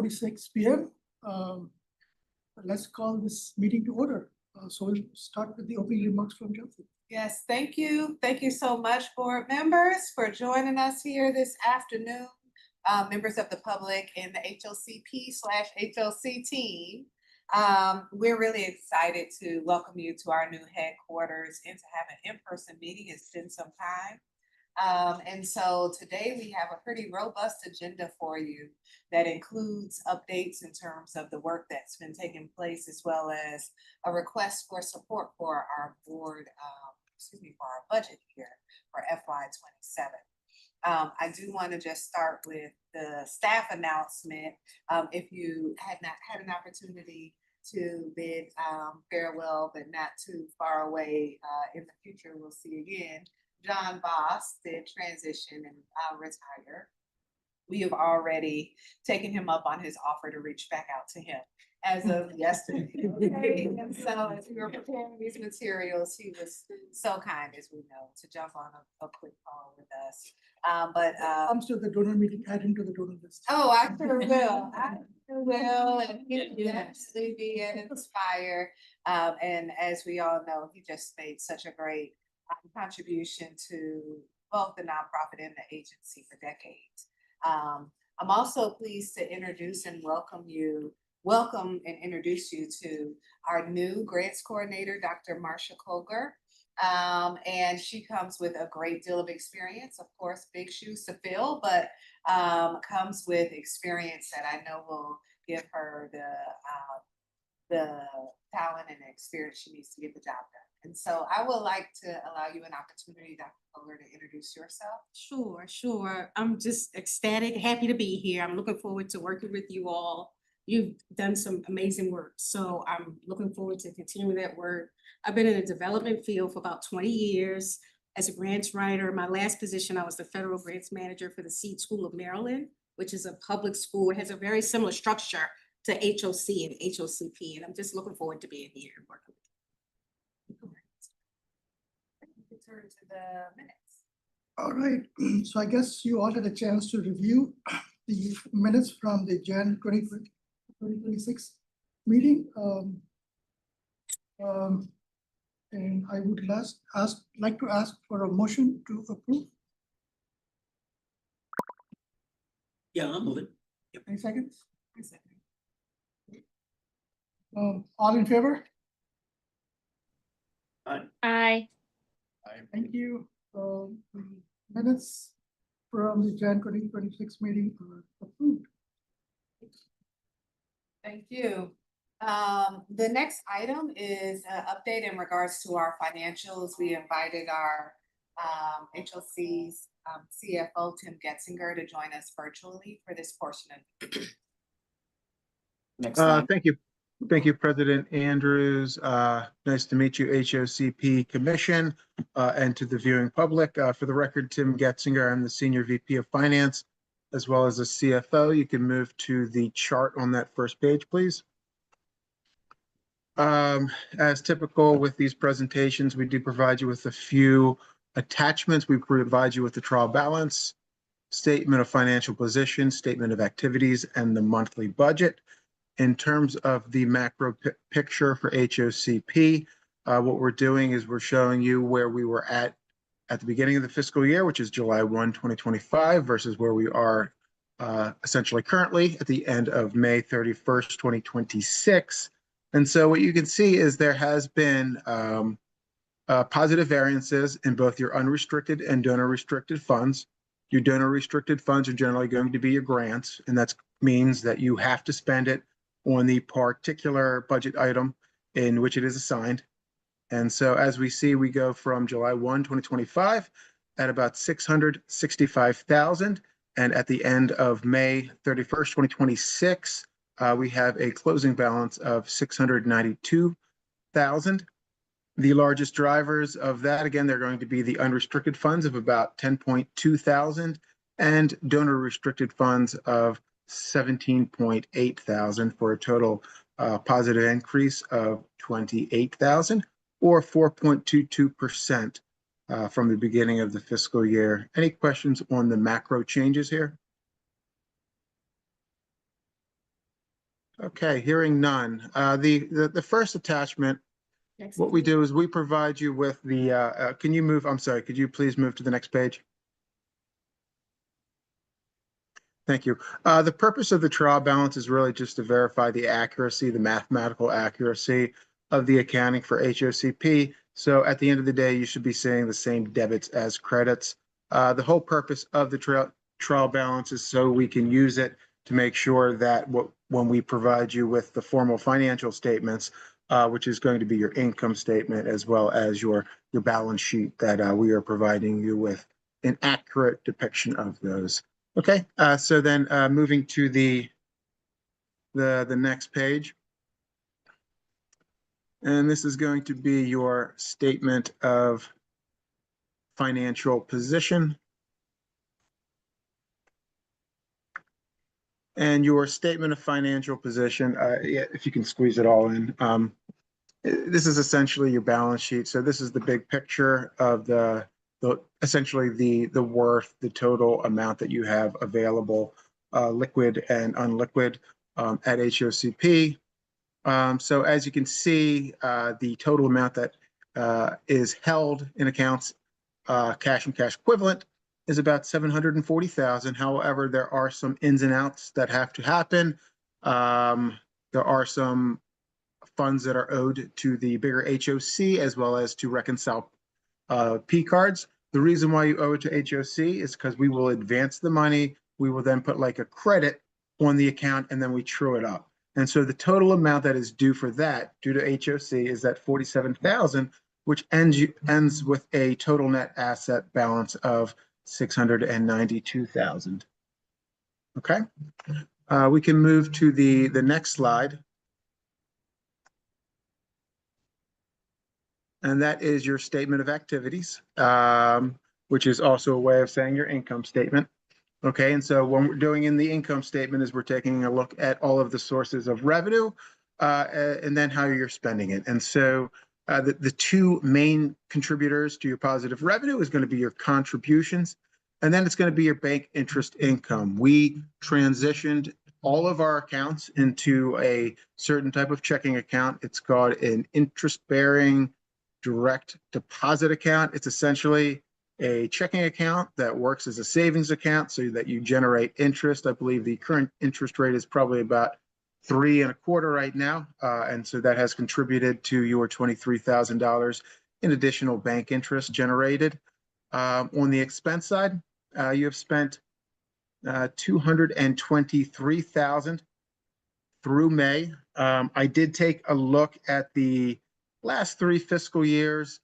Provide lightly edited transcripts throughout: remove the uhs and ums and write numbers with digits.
8:46 p.m. Let's call this meeting to order. So we'll start with the opening remarks from Josie. Yes, thank you. Thank you so much, board members, for joining us here this afternoon. Members of the public and the HOCP/HLC team. We're really excited to welcome you to our new headquarters and to have an in-person meeting. It's been some time. And so today we have a pretty robust agenda for you that includes updates in terms of the work that's been taking place, as well as a request for support for our board, for our budget here for FY27. I do want to just start with the staff announcement. If you had not had an opportunity to bid farewell, but not too far away in the future, we'll see again. John Voss did transition and retire. We have already taken him up on his offer to reach back out to him as of yesterday. Okay. And so as we were preparing these materials, he was so kind, as we know, to jump on a quick call with us. Comes to the donor meeting, add him to the donor list. Oh, I sure will. I sure will. And he'll actually be an inspire. And as we all know, he just made such a great contribution to both the nonprofit and the agency for decades. I'm also pleased to introduce and welcome and introduce you to our new grants coordinator, Dr. Marsha Koger. And she comes with a great deal of experience, of course, big shoes to fill, but comes with experience that I know will give her the talent and experience she needs to get the job done. And so I would like to allow you an opportunity, Dr. Koger, to introduce yourself. Sure. I'm just ecstatic, happy to be here. I'm looking forward to working with you all. You've done some amazing work, so I'm looking forward to continuing that work. I've been in the development field for about 20 years as a grants writer. My last position, I was the federal grants manager for the Seed School of Maryland, which is a public school. It has a very similar structure to HOC and HOCP, and I'm just looking forward to being here and working with you. Turn to the minutes. All right. So I guess you all had a chance to review the minutes from the Jan 2026 meeting. And I would like to ask for a motion to approve. Yeah, I'll move it. Yep. Any seconds? One second. All in favor? Aye. Thank you. The minutes from the Jan 2026 meeting are approved. Thank you. The next item is an update in regards to our financials. We invited our HLC's CFO, Tim Getzinger, to join us virtually for this portion of the Next slide. Thank you, President Andrews. Nice to meet you, HOCP Commission, and to the viewing public. For the record, Tim Getzinger, I'm the Senior VP of Finance, as well as the CFO. You can move to the chart on that first page, please. As typical with these presentations, we do provide you with a few attachments. We provide you with the trial balance, statement of financial position, statement of activities, and the monthly budget. In terms of the macro picture for HOCP, what we're doing is we're showing you where we were at the beginning of the fiscal year, which is July 1, 2025, versus where we are essentially currently at the end of May 31st, 2026. And so what you can see is there has been positive variances in both your unrestricted and donor restricted funds. Your donor restricted funds are generally going to be your grants, and that means that you have to spend it on the particular budget item in which it is assigned. And so as we see, we go from July 1, 2025 at about $665,000. And at the end of May 31st, 2026, we have a closing balance of $692,000. The largest drivers of that, again, they're going to be the unrestricted funds of about $10.2 thousand and donor restricted funds of $17.8 thousand for a total positive increase of $28,000 or 4.22% from the beginning of the fiscal year. Any questions on the macro changes here? Okay, hearing none. The first attachment, what we do is we provide you with the, can you move, I'm sorry, could you please move to the next page? Thank you. The purpose of the trial balance is really just to verify the accuracy, the mathematical accuracy of the accounting for HOCP. So at the end of the day, you should be seeing the same debits as credits. The whole purpose of the trial balance is so we can use it to make sure that when we provide you with the formal financial statements, which is going to be your income statement as well as your balance sheet, that we are providing you with an accurate depiction of those. Okay, so then moving to the next page. And this is going to be your statement of financial position. And your statement of financial position, yeah, if you can squeeze it all in. This is essentially your balance sheet. So this is the big picture of essentially the worth, the total amount that you have available, liquid and unliquid, at HOCP. So as you can see, the total amount that is held in accounts, cash and cash equivalent, is about 740,000. However, there are some ins and outs that have to happen. There are some funds that are owed to the bigger HOC as well as to reconcile P cards. The reason why you owe it to HOC is because we will advance the money. We will then put like a credit on the account and then we true it up. And so the total amount that is due for that, due to HOC, is that 47,000, which ends with a total net asset balance of 692,000. Okay, we can move to the next slide. And that is your statement of activities, which is also a way of saying your income statement. Okay, and so what we're doing in the income statement is we're taking a look at all of the sources of revenue and then how you're spending it. And so the two main contributors to your positive revenue is going to be your contributions, and then it's going to be your bank interest income. We transitioned all of our accounts into a certain type of checking account. It's called an interest-bearing direct deposit account. It's essentially a checking account that works as a savings account so that you generate interest. I believe the current interest rate is probably about 3.25% right now. And so that has contributed to your $23,000 in additional bank interest generated. On the expense side, you have spent $223,000 through May. I did take a look at the last 3 fiscal years.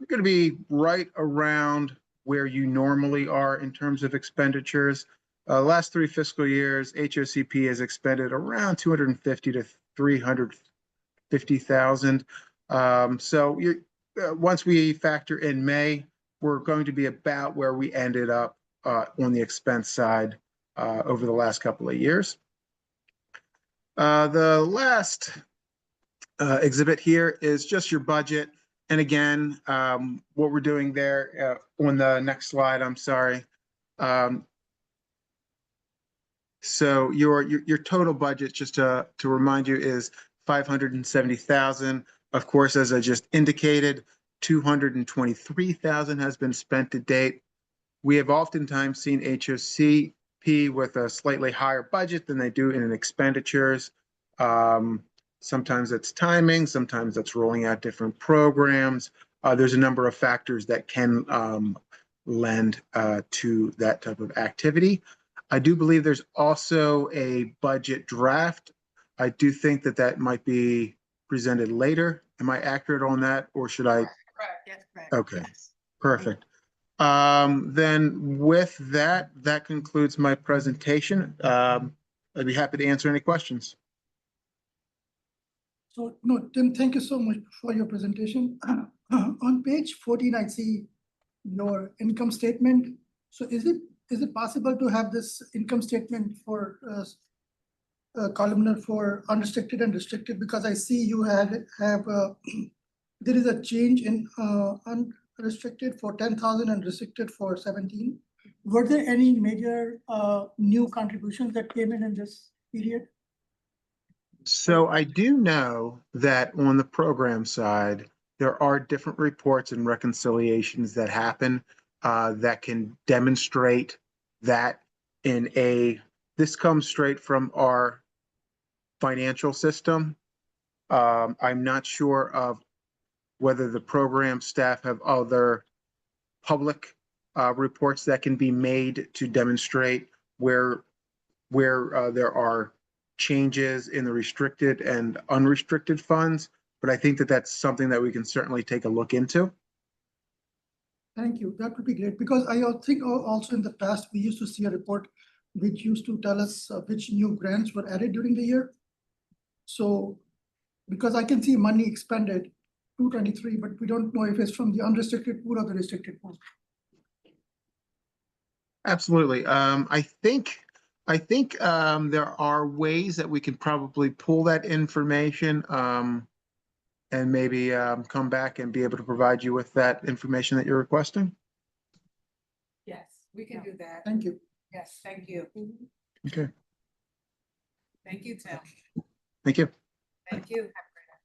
We're going to be right around where you normally are in terms of expenditures. Last 3 fiscal years, HOCP has expended around $250,000 to $350,000. So once we factor in May, we're going to be about where we ended up on the expense side over the last couple of years. The last exhibit here is just your budget. And again, what we're doing there on the next slide, I'm sorry. So your total budget, just to remind you, is $570,000. Of course, as I just indicated, $223,000 has been spent to date. We have oftentimes seen HOCP with a slightly higher budget than they do in expenditures. Sometimes it's timing, sometimes it's rolling out different programs. There's a number of factors that can lend to that type of activity. I do believe there's also a budget draft. I do think that might be presented later. Am I accurate on that, or should I? Correct, yes, correct. Okay, Yes. perfect. Then with that concludes my presentation. I'd be happy to answer any questions. So, no, Tim, thank you so much for your presentation. On page 14, I see your income statement. So is it possible to have this income statement for columnar for unrestricted and restricted? Because I see you have there is a change in unrestricted for 10,000 and restricted for 17. Were there any major new contributions that came in this period? So I do know that on the program side, there are different reports and reconciliations that happen that can demonstrate that this comes straight from our financial system. I'm not sure of whether the program staff have other public reports that can be made to demonstrate where there are changes in the restricted and unrestricted funds. But I think that that's something that we can certainly take a look into. Thank you. That would be great, because I think also in the past, we used to see a report which used to tell us which new grants were added during the year. So, because I can see money expended 223, but we don't know if it's from the unrestricted pool or the restricted pool. Absolutely. I think there are ways that we can probably pull that information and maybe come back and be able to provide you with that information that you're requesting. Yes, we can do that. Thank you. Yes, thank you. Okay, Thank you, Tim. thank you. Thank you. Have a great night.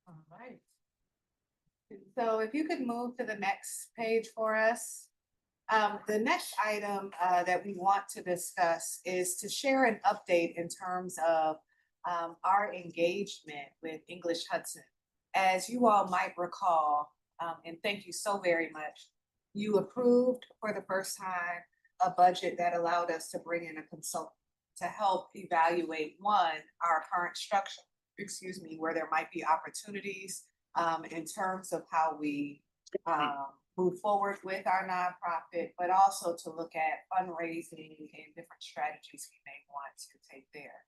All right. So if you could move to the next page for us. The next item that we want to discuss is to share an update in terms of our engagement with English Hudson. As you all might recall, and thank you so very much, you approved for the first time a budget that allowed us to bring in a consultant to help evaluate, one, our current structure, where there might be opportunities in terms of how we move forward with our nonprofit, but also to look at fundraising and different strategies we may want to take there.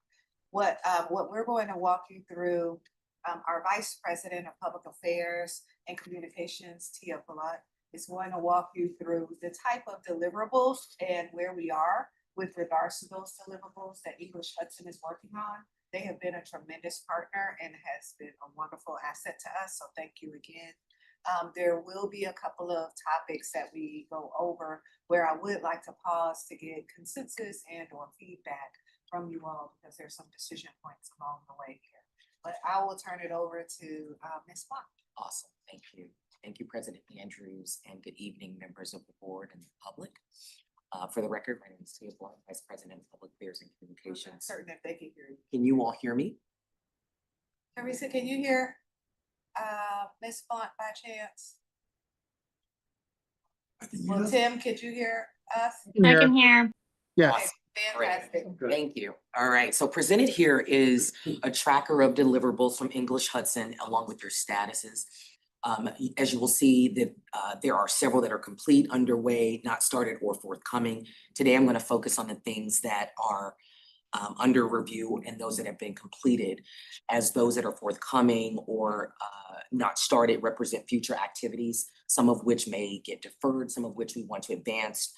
What we're going to walk you through, our Vice President of Public Affairs and Communications, Tia Palat, is going to walk you through the type of deliverables and where we are with regards to those deliverables that English Hudson is working on. They have been a tremendous partner and has been a wonderful asset to us, so thank you again. There will be a couple of topics that we go over where I would like to pause to get consensus and or feedback from you all, because there's some decision points along the way here. But I will turn it over to Ms. Blunt. Awesome, thank you. Thank you, President Andrews, and good evening, members of the board and the public. For the record, my name is Tia Blunt, Vice President of Public Affairs and I'm Communications. certain if they can hear you. Can you all hear me? Teresa, can you hear Ms. Blunt by chance? Well, Tim, could you hear us? I can hear. Yes. Okay, fantastic. Thank you. All right, so presented here is a tracker of deliverables from English Hudson along with your statuses. As you will see, that there are several that are complete, underway, not started, or forthcoming. Today, I'm going to focus on the things that are under review and those that have been completed, as those that are forthcoming or not started represent future activities, some of which may get deferred, some of which we want to advance,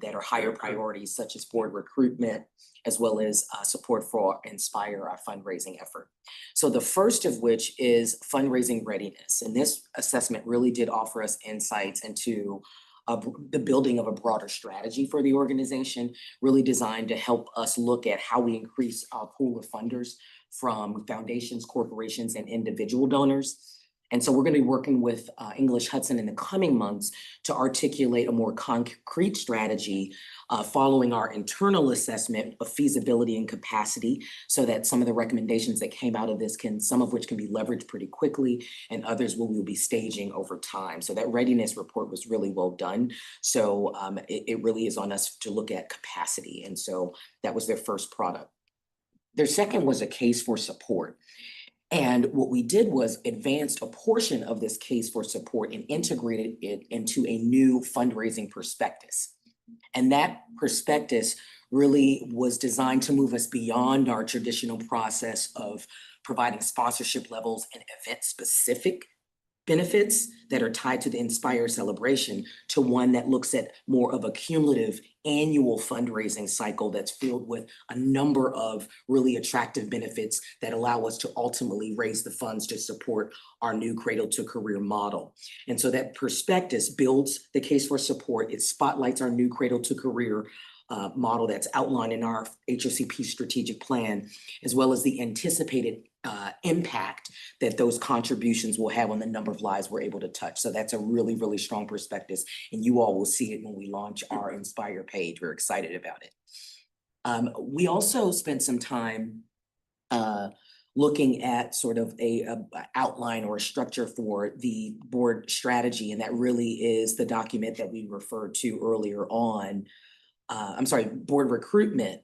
that are higher priorities, such as board recruitment, as well as support for Inspire, our fundraising effort. So the first of which is fundraising readiness. And this assessment really did offer us insights into the building of a broader strategy for the organization, really designed to help us look at how we increase our pool of funders from foundations, corporations, and individual donors. And so we're going to be working with English Hudson in the coming months to articulate a more concrete strategy following our internal assessment of feasibility and capacity, so that some of the recommendations that came out of this some of which can be leveraged pretty quickly, and others we'll be staging over time. So that readiness report was really well done. So it really is on us to look at capacity. And so that was their first product. Their second was a case for support. And what we did was advanced a portion of this case for support and integrated it into a new fundraising prospectus. And that prospectus really was designed to move us beyond our traditional process of providing sponsorship levels and event-specific benefits that are tied to the Inspire celebration, to one that looks at more of a cumulative annual fundraising cycle that's filled with a number of really attractive benefits that allow us to ultimately raise the funds to support our new Cradle to Career model. And so that prospectus builds the case for support. It spotlights our new Cradle to Career model that's outlined in our HOCP strategic plan, as well as the anticipated impact that those contributions will have on the number of lives we're able to touch. So that's a really, really strong prospectus, and you all will see it when we launch our Inspire page. We're excited about it. We also spent some time looking at sort of a outline or a structure for the board strategy, and that really is the document that we referred to earlier on. Board recruitment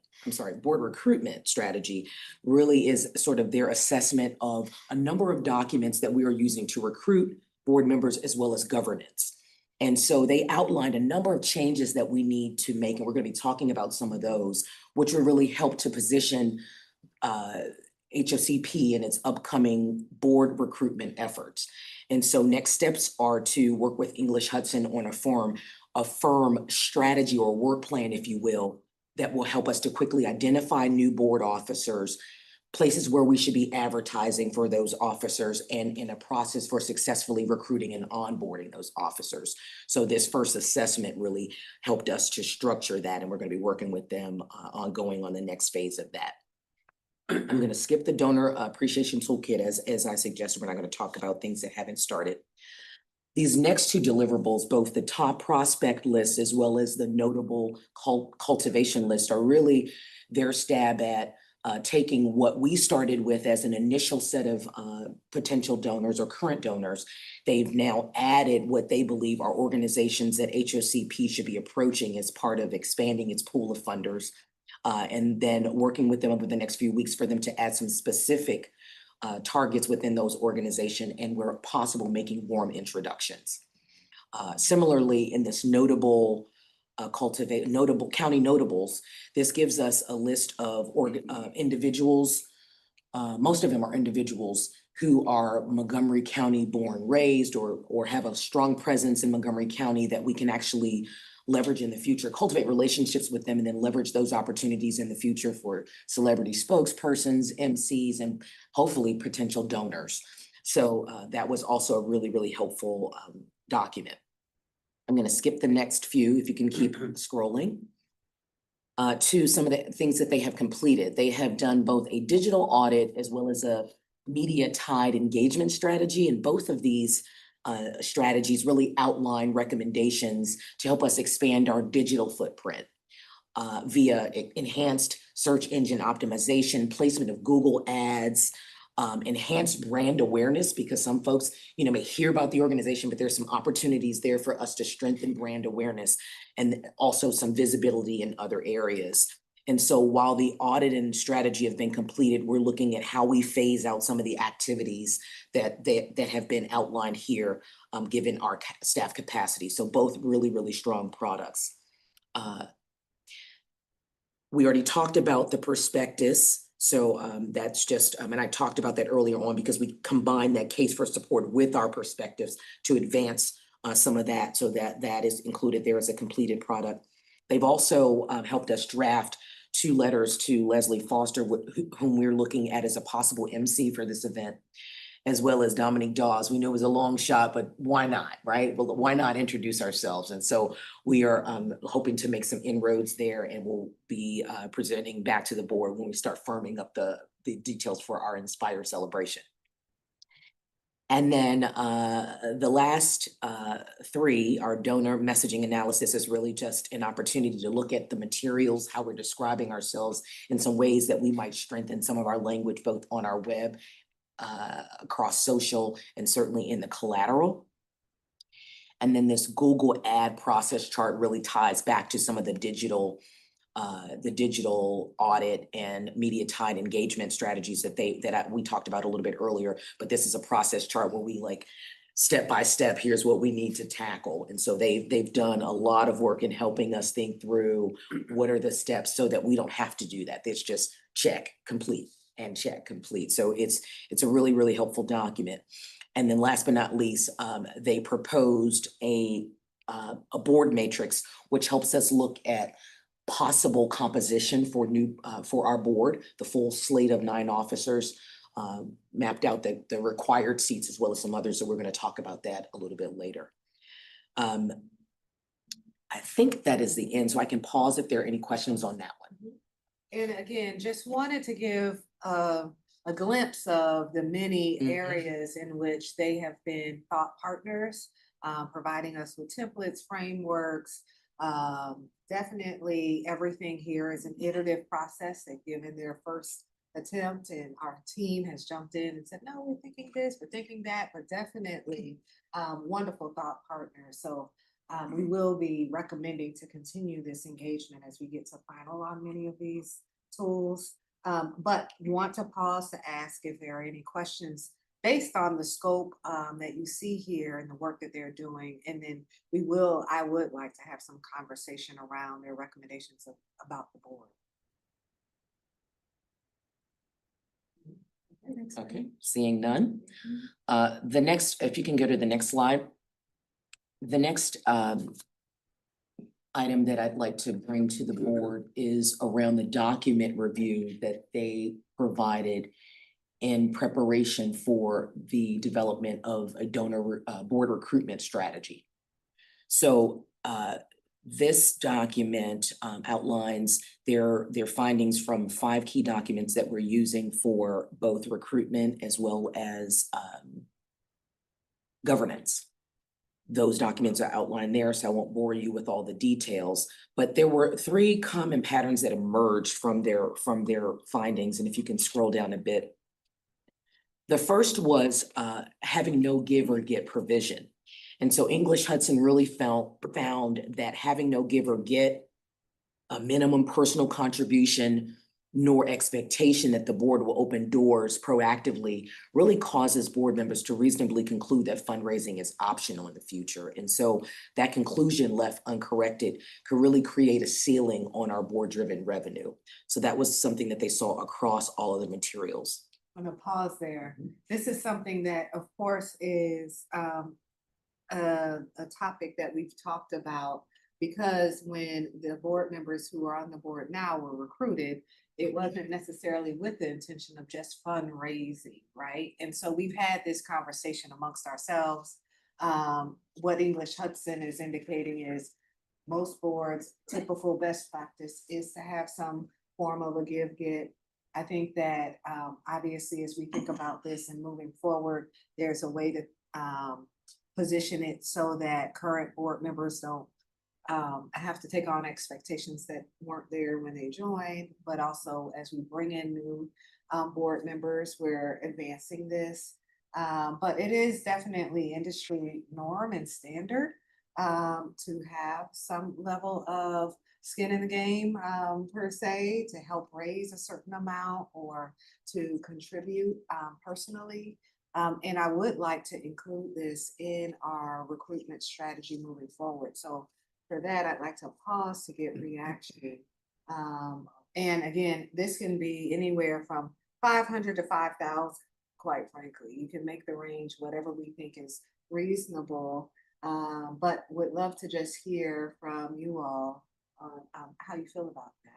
strategy really is sort of their assessment of a number of documents that we are using to recruit board members as well as governance. And so they outlined a number of changes that we need to make, and we're going to be talking about some of those, which will really help to position HOCP in its upcoming board recruitment efforts. And so next steps are to work with English Hudson on a firm strategy or work plan, if you will, that will help us to quickly identify new board officers, places where we should be advertising for those officers, and in a process for successfully recruiting and onboarding those officers. So this first assessment really helped us to structure that, and we're going to be working with them ongoing on the next phase of that. I'm going to skip the donor appreciation toolkit as I suggested. We're not going to talk about things that haven't started. These next two deliverables, both the top prospect list as well as the notable cultivation list, are really their stab at taking what we started with as an initial set of potential donors or current donors. They've now added what they believe are organizations that HOCP should be approaching as part of expanding its pool of funders, and then working with them over the next few weeks for them to add some specific targets within those organizations, and where possible, making warm introductions. Similarly, in this notable county notables, this gives us a list of individuals. Most of them are individuals who are Montgomery County born, raised, or have a strong presence in Montgomery County that we can actually leverage in the future, cultivate relationships with them, and then leverage those opportunities in the future for celebrity spokespersons, MCs, and hopefully potential donors. So that was also a really, really helpful document. I'm going to skip the next few, if you can keep scrolling, to some of the things that they have completed. They have done both a digital audit as well as a media-tied engagement strategy, and both of these strategies really outline recommendations to help us expand our digital footprint via enhanced search engine optimization, placement of Google ads, enhanced brand awareness, because some folks, may hear about the organization, but there's some opportunities there for us to strengthen brand awareness, and also some visibility in other areas. And so while the audit and strategy have been completed, we're looking at how we phase out some of the activities that have been outlined here, given our staff capacity. So both really, really strong products. We already talked about the prospectus. So that's just, and I talked about that earlier on because we combined that case for support with our perspectives to advance some of that, so that is included there as a completed product. They've also helped us draft 2 letters to Leslie Foster, whom we're looking at as a possible MC for this event, as well as Dominique Dawes. We know it was a long shot, but why not, right? Well, why not introduce ourselves? And so we are hoping to make some inroads there, and we'll be presenting back to the board when we start firming up the details for our Inspire celebration. And then the last 3, our donor messaging analysis, is really just an opportunity to look at the materials, how we're describing ourselves, in some ways that we might strengthen some of our language, both on our web, across social, and certainly in the collateral. And then this Google ad process chart really ties back to some of the digital audit and media tied engagement strategies that we talked about a little bit earlier. But this is a process chart where we, like, step by step, here's what we need to tackle. And so they've done a lot of work in helping us think through what are the steps so that we don't have to do that. It's just check, complete, and check, complete. So it's a really, really helpful document. And then last but not least, they proposed a board matrix, which helps us look at possible composition for our board, the full slate of 9 officers, mapped out the required seats, as well as some others. So we're going to talk about that a little bit later. I think that is the end, so I can pause if there are any questions on that one. And again, just wanted to give a glimpse of the many Mhm. areas in which they have been thought partners, providing us with templates, frameworks. Definitely everything here is an iterative process. They've given their first attempt and our team has jumped in and said, no, we're thinking this, we're thinking that, but definitely wonderful thought partners. So we will be recommending to continue this engagement as we get to final on many of these tools. But want to pause to ask if there are any questions based on the scope that you see here and the work that they're doing. And then I would like to have some conversation around their recommendations about the board. Okay, seeing none. The next, if you can go to the next slide. The next item that I'd like to bring to the board is around the document review that they provided in preparation for the development of a donor board recruitment strategy. So this document outlines their findings from 5 key documents that we're using for both recruitment as well as governance. Those documents are outlined there, so I won't bore you with all the details, but there were 3 common patterns that emerged from their findings, and if you can scroll down a bit. The first was having no give or get provision. And so English Hudson really found that having no give or get, a minimum personal contribution, nor expectation that the board will open doors proactively really causes board members to reasonably conclude that fundraising is optional in the future. And so that conclusion left uncorrected could really create a ceiling on our board-driven revenue. So that was something that they saw across all of the materials. I'm gonna pause there. This is something that, of course, is a topic that we've talked about, because when the board members who are on the board now were recruited, it wasn't necessarily with the intention of just fundraising, right? And so we've had this conversation amongst ourselves. What English Hudson is indicating is most boards, typical best practice is to have some form of a give-get. I think that obviously as we think about this and moving forward, there's a way to position it so that current board members don't have to take on expectations that weren't there when they joined, but also as we bring in new board members, we're advancing this. But it is definitely industry norm and standard to have some level of skin in the game per se, to help raise a certain amount or to contribute personally. And I would like to include this in our recruitment strategy moving forward. So for that, I'd like to pause to get reaction. And again, this can be anywhere from 500 to 5,000, quite frankly. You can make the range whatever we think is reasonable, but would love to just hear from you all on how you feel about that.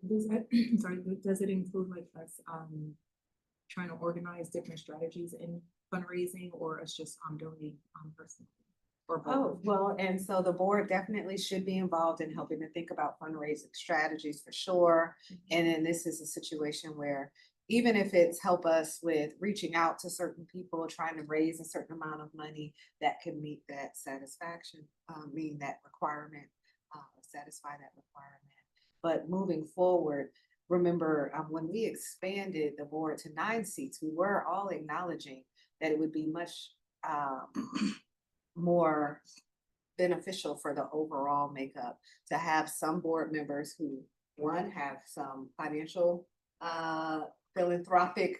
Does that, sorry, does it include like us trying to organize different strategies in fundraising, or us just donating personally? Or both? Oh, well, and so the board definitely should be involved in helping to think about fundraising strategies for sure. And then this is a situation where even if it's help us with reaching out to certain people, trying to raise a certain amount of money that can meet that satisfaction, mean that requirement, satisfy that requirement. But moving forward, remember when we expanded the board to 9 seats, we were all acknowledging that it would be much more beneficial for the overall makeup to have some board members who, one, have some financial philanthropic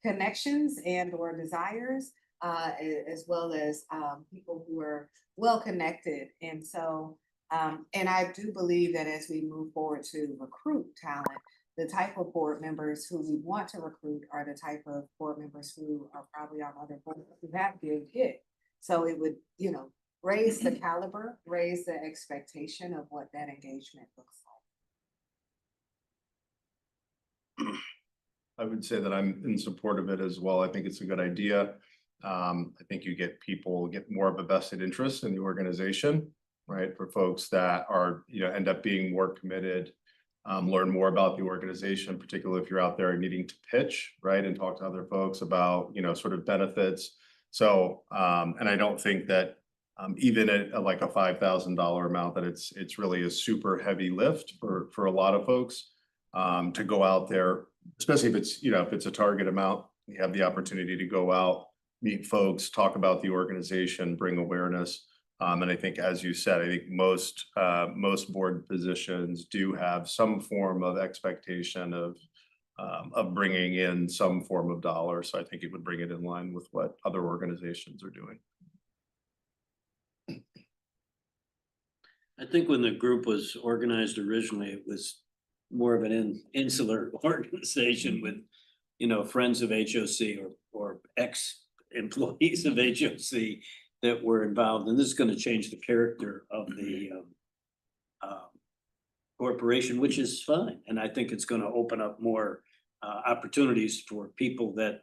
connections and or desires, as well as people who are well connected. And so, and I do believe that as we move forward to recruit talent, the type of board members who we want to recruit are the type of board members who are probably on other boards who have give-get. So it would, you know, raise the caliber, raise the expectation of what that engagement looks like. I would say that I'm in support of it as well. I think it's a good idea. I think you get more of a vested interest in the organization, right? For folks that are, end up being more committed, learn more about the organization, particularly if you're out there needing to pitch, right? And talk to other folks about, sort of benefits. So, and I don't think that even at like a $5,000 amount, that it's really a super heavy lift for a lot of folks to go out there, especially if it's a target amount. You have the opportunity to go out, meet folks, talk about the organization, bring awareness. And I think, as you said, I think most board positions do have some form of expectation of bringing in some form of dollar. So I think it would bring it in line with what other organizations are doing. I think when the group was organized originally, it was more of an insular organization with, friends of HOC or ex-employees of HOC that were involved. And this is going to change the character of the corporation, which is fine. And I think it's going to open up more opportunities for people that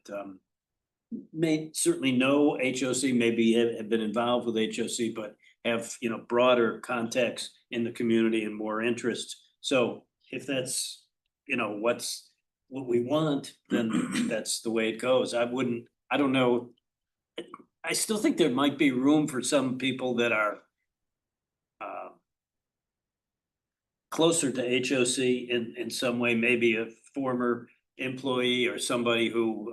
may certainly know HOC, maybe have been involved with HOC, but have, broader context in the community and more interest. So if that's, what we want, then that's the way it goes. I don't know. I still think there might be room for some people that are closer to HOC in some way, maybe a former employee or somebody who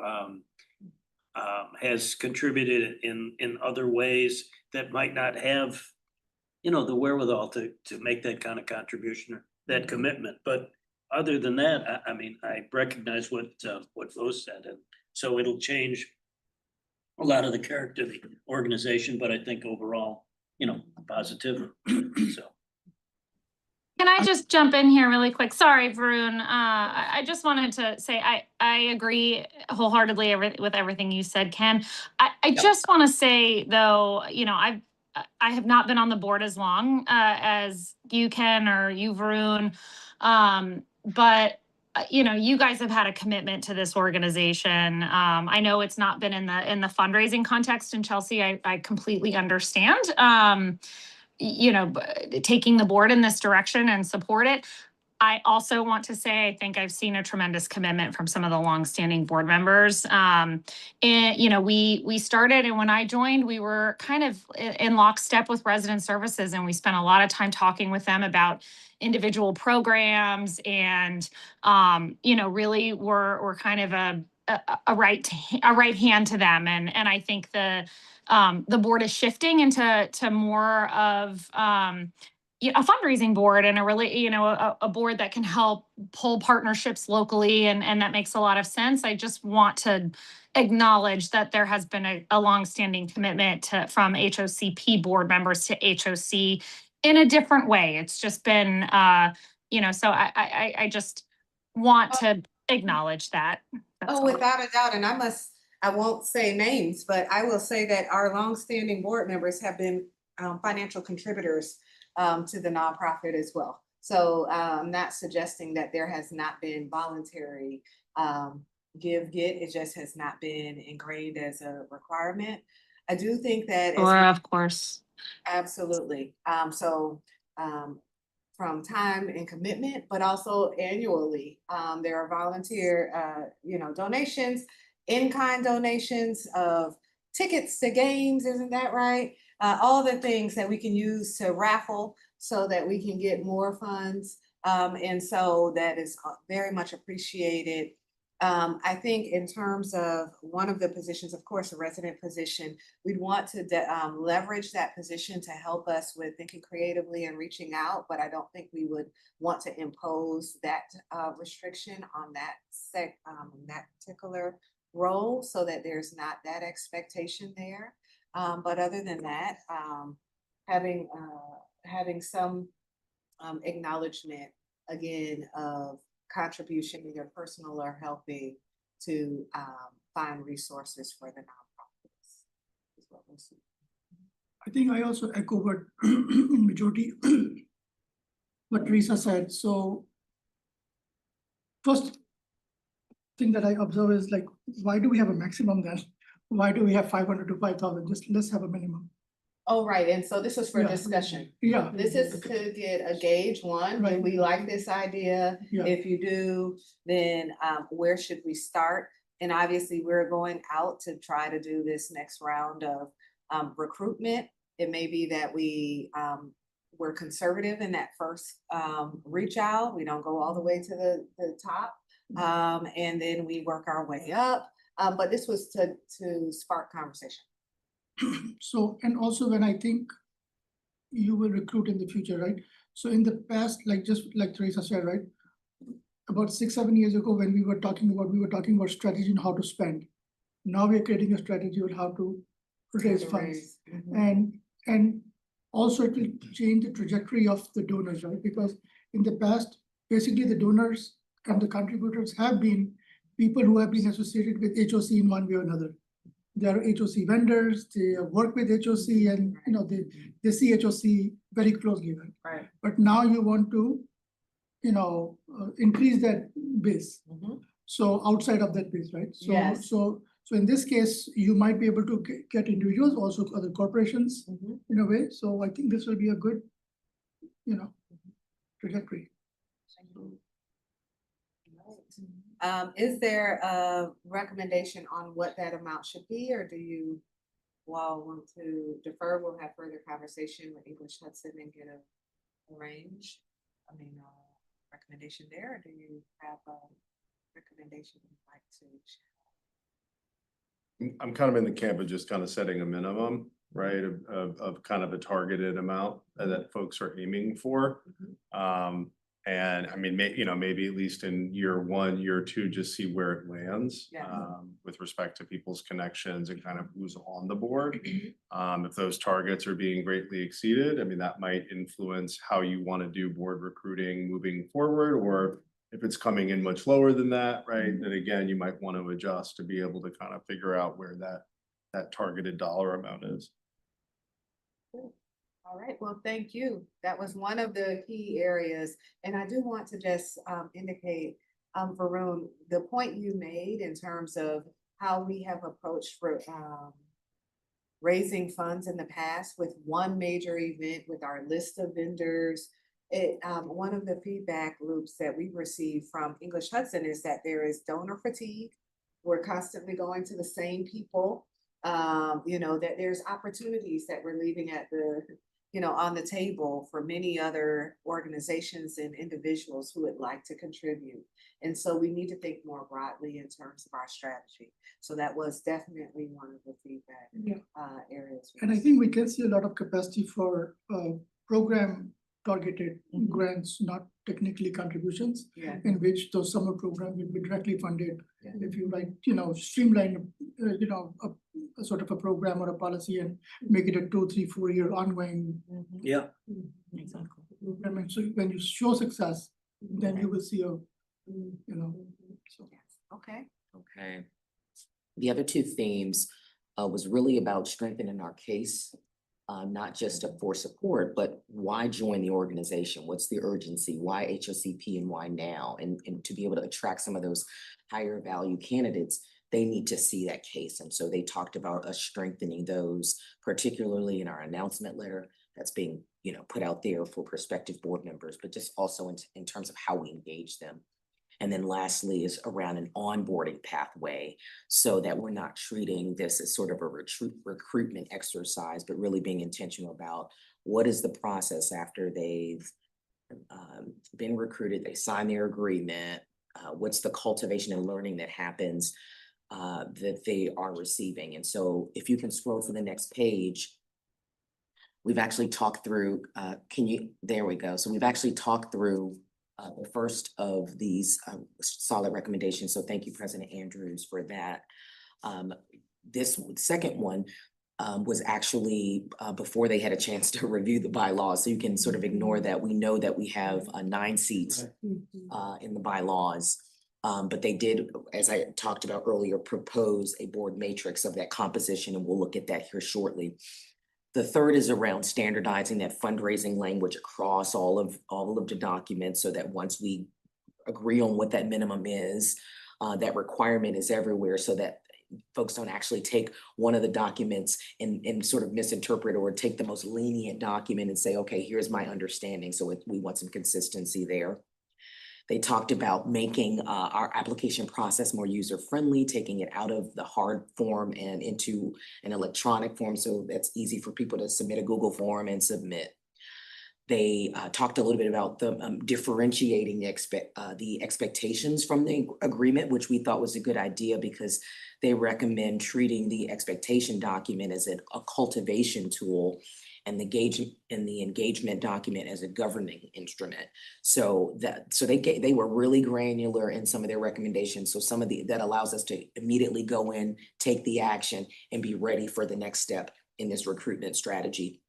has contributed in other ways that might not have, the wherewithal to make that kind of contribution or that commitment. But other than that, I recognize what Rose said, and so it'll change a lot of the character of the organization, but I think overall, positive. So. Can I just jump in here really quick? Sorry, Varun. I just wanted to say I agree wholeheartedly with everything you said, Ken. I just want to say though, I have not been on the board as long as you, Ken, or you, Varun. But you guys have had a commitment to this organization. I know it's not been in the fundraising context in Chelsea. I completely understand. Taking the board in this direction and support it. I also want to say, I think I've seen a tremendous commitment from some of the longstanding board members. And, we started, and when I joined, we were kind of in lockstep with resident services, and we spent a lot of time talking with them about individual programs, and, really we're kind of a right hand to them. And I think the board is shifting into more of a fundraising board, and a board that can help pull partnerships locally, and that makes a lot of sense. I just want to acknowledge that there has been a longstanding commitment from HOCP board members to HOC in a different way. It's just been, so I just want to acknowledge that. That's all. Without a doubt, and I won't say names, but I will say that our longstanding board members have been financial contributors to the nonprofit as well. So I'm not suggesting that there has not been voluntary get. It just has not been ingrained as a requirement. I do think that Of course. Absolutely. From time and commitment, but also annually, there are volunteer, donations, in-kind donations of tickets to games, isn't that right? All the things that we can use to raffle so that we can get more funds. And so that is very much appreciated. I think in terms of one of the positions, of course, a resident position, we'd want to leverage that position to help us with thinking creatively and reaching out, but I don't think we would want to impose that restriction on that particular role, so that there's not that expectation there. But other than that, having some acknowledgement again of contribution, either personal or helping, to find resources for the nonprofits is what we'll see. I think I also echo what in majority what Teresa said. So first thing that I observe is, like, why do we have a maximum then? why do we have 500 to 5,000? Just let's have a minimum. Oh, right, and so this is for Yeah. discussion. Yeah, This is to get a gauge, one, do Right. we like this idea? yeah, If you do, then where should we start? And obviously, we're going out to try to do this next round of recruitment. It may be that we're conservative in that first reach out. We don't go all the way to the top. And then we work our way up. But this was to spark conversation. so, and also when I think you will recruit in the future, right? So in the past, like just like Teresa said, right? About 6-7 years ago, when we were talking about strategy and how to spend. Now we're creating a strategy on how to raise funds. And also it will change the trajectory of the donors, right? Because in the past, basically the donors and the contributors have been people who have been associated with HOC in one way or another. They are HOC vendors, they work with HOC, and they see HOC very closely, right? Right. But now you want to, increase that base. So outside of that base, right? So, Yes. so in this case, you might be able to get individuals, also other corporations in a way. So I think this will be a good, trajectory. Is there a recommendation on what that amount should be, or do you all want to defer? We'll have further conversation with English Hudson and get a range. Recommendation there, or do you have a recommendation you'd like to? I'm kind of in the camp of just kind of setting a minimum, right, of kind of a targeted amount that folks are aiming for. And I mean, maybe at least in year 1, year 2, just see where it lands. Yeah. With respect to people's connections and kind of who's on the board. If those targets are being greatly exceeded, I mean, that might influence how you want to do board recruiting moving forward, or if it's coming in much lower than that, right, then again, you might want to adjust to be able to kind of figure out where that targeted dollar amount is. All right, well, thank you. That was one of the key areas. And I do want to just indicate, Varun, the point you made in terms of how we have approached for raising funds in the past with one major event with our list of vendors. One of the feedback loops that we've received from English Hudson is that there is donor fatigue. We're constantly going to the same people. That there's opportunities that we're leaving at on the table for many other organizations and individuals who would like to contribute. And so we need to think more broadly in terms of our strategy. So that was definitely one of the feedback areas. And I think we can see a lot of capacity for program targeted grants, not technically contributions, in which those summer programs will be directly funded. If you streamline, a sort of a program or a policy and make it a 2, 3, 4 year ongoing. Yeah. Exactly. And so when you show success, then you will see so. Okay. Okay. The other 2 themes was really about strengthening our case, not just for support, but why join the organization? What's the urgency? Why HOCP and why now? And to be able to attract some of those higher value candidates, they need to see that case. And so they talked about us strengthening those, particularly in our announcement letter that's being, put out there for prospective board members, but just also in terms of how we engage them. And then lastly is around an onboarding pathway so that we're not treating this as sort of a recruitment exercise, but really being intentional about what is the process after they've been recruited, they sign their agreement, what's the cultivation and learning that happens that they are receiving. And so if you can scroll to the next page, we've actually talked through, there we go. So we've actually talked through the first of these solid recommendations. So thank you, President Andrews, for that. This second one was actually before they had a chance to review the bylaws. So you can sort of ignore that. We know that we have 9 seats in the bylaws. But they did, as I talked about earlier, propose a board matrix of that composition, and we'll look at that here shortly. The third is around standardizing that fundraising language across all of the documents so that once we agree on what that minimum is, that requirement is everywhere so that folks don't actually take one of the documents and sort of misinterpret or take the most lenient document and say, okay, here's my understanding. So we want some consistency there. They talked about making our application process more user-friendly, taking it out of the hard form and into an electronic form, so that's easy for people to submit a Google form and submit. They talked a little bit about the differentiating the expectations from the agreement, which we thought was a good idea because they recommend treating the expectation document as a cultivation tool and the engagement document as a governing instrument. So they were really granular in some of their recommendations. So that allows us to immediately go in, take the action, and be ready for the next step in this recruitment strategy.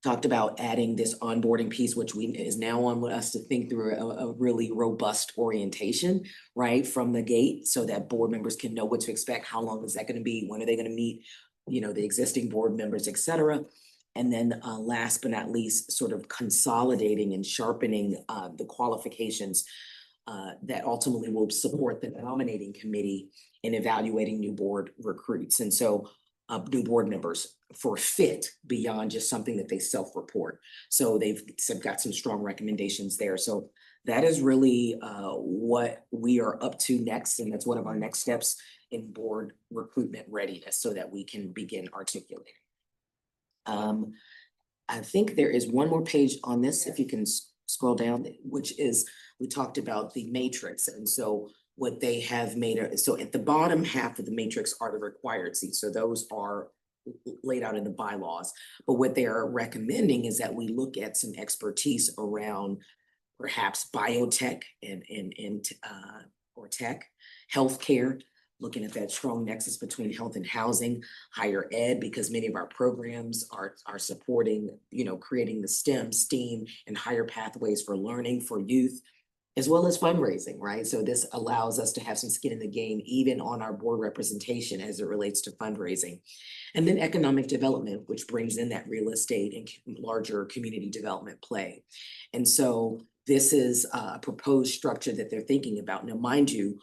Talked about adding this onboarding piece, which is now on us to think through a really robust orientation, right, from the gate, so that board members can know what to expect, how long is that going to be, when are they going to meet, the existing board members, et cetera. And then last but not least, sort of consolidating and sharpening the qualifications that ultimately will support the nominating committee in evaluating new board recruits. And so new board members for fit beyond just something that they self-report. So they've got some strong recommendations there. So that is really what we are up to next. And that's one of our next steps in board recruitment readiness so that we can begin articulating. I think there is one more page on this, if you can scroll down, which is, we talked about the matrix. And so what they have made, so at the bottom half of the matrix are the required seats. So those are laid out in the bylaws. But what they are recommending is that we look at some expertise around perhaps biotech or tech, healthcare, looking at that strong nexus between health and housing, higher ed, because many of our programs are supporting, creating the STEAM, and higher pathways for learning for youth, as well as fundraising, right? So this allows us to have some skin in the game, even on our board representation as it relates to fundraising. And then economic development, which brings in that real estate and larger community development play. And so this is a proposed structure that they're thinking about. Now, mind you,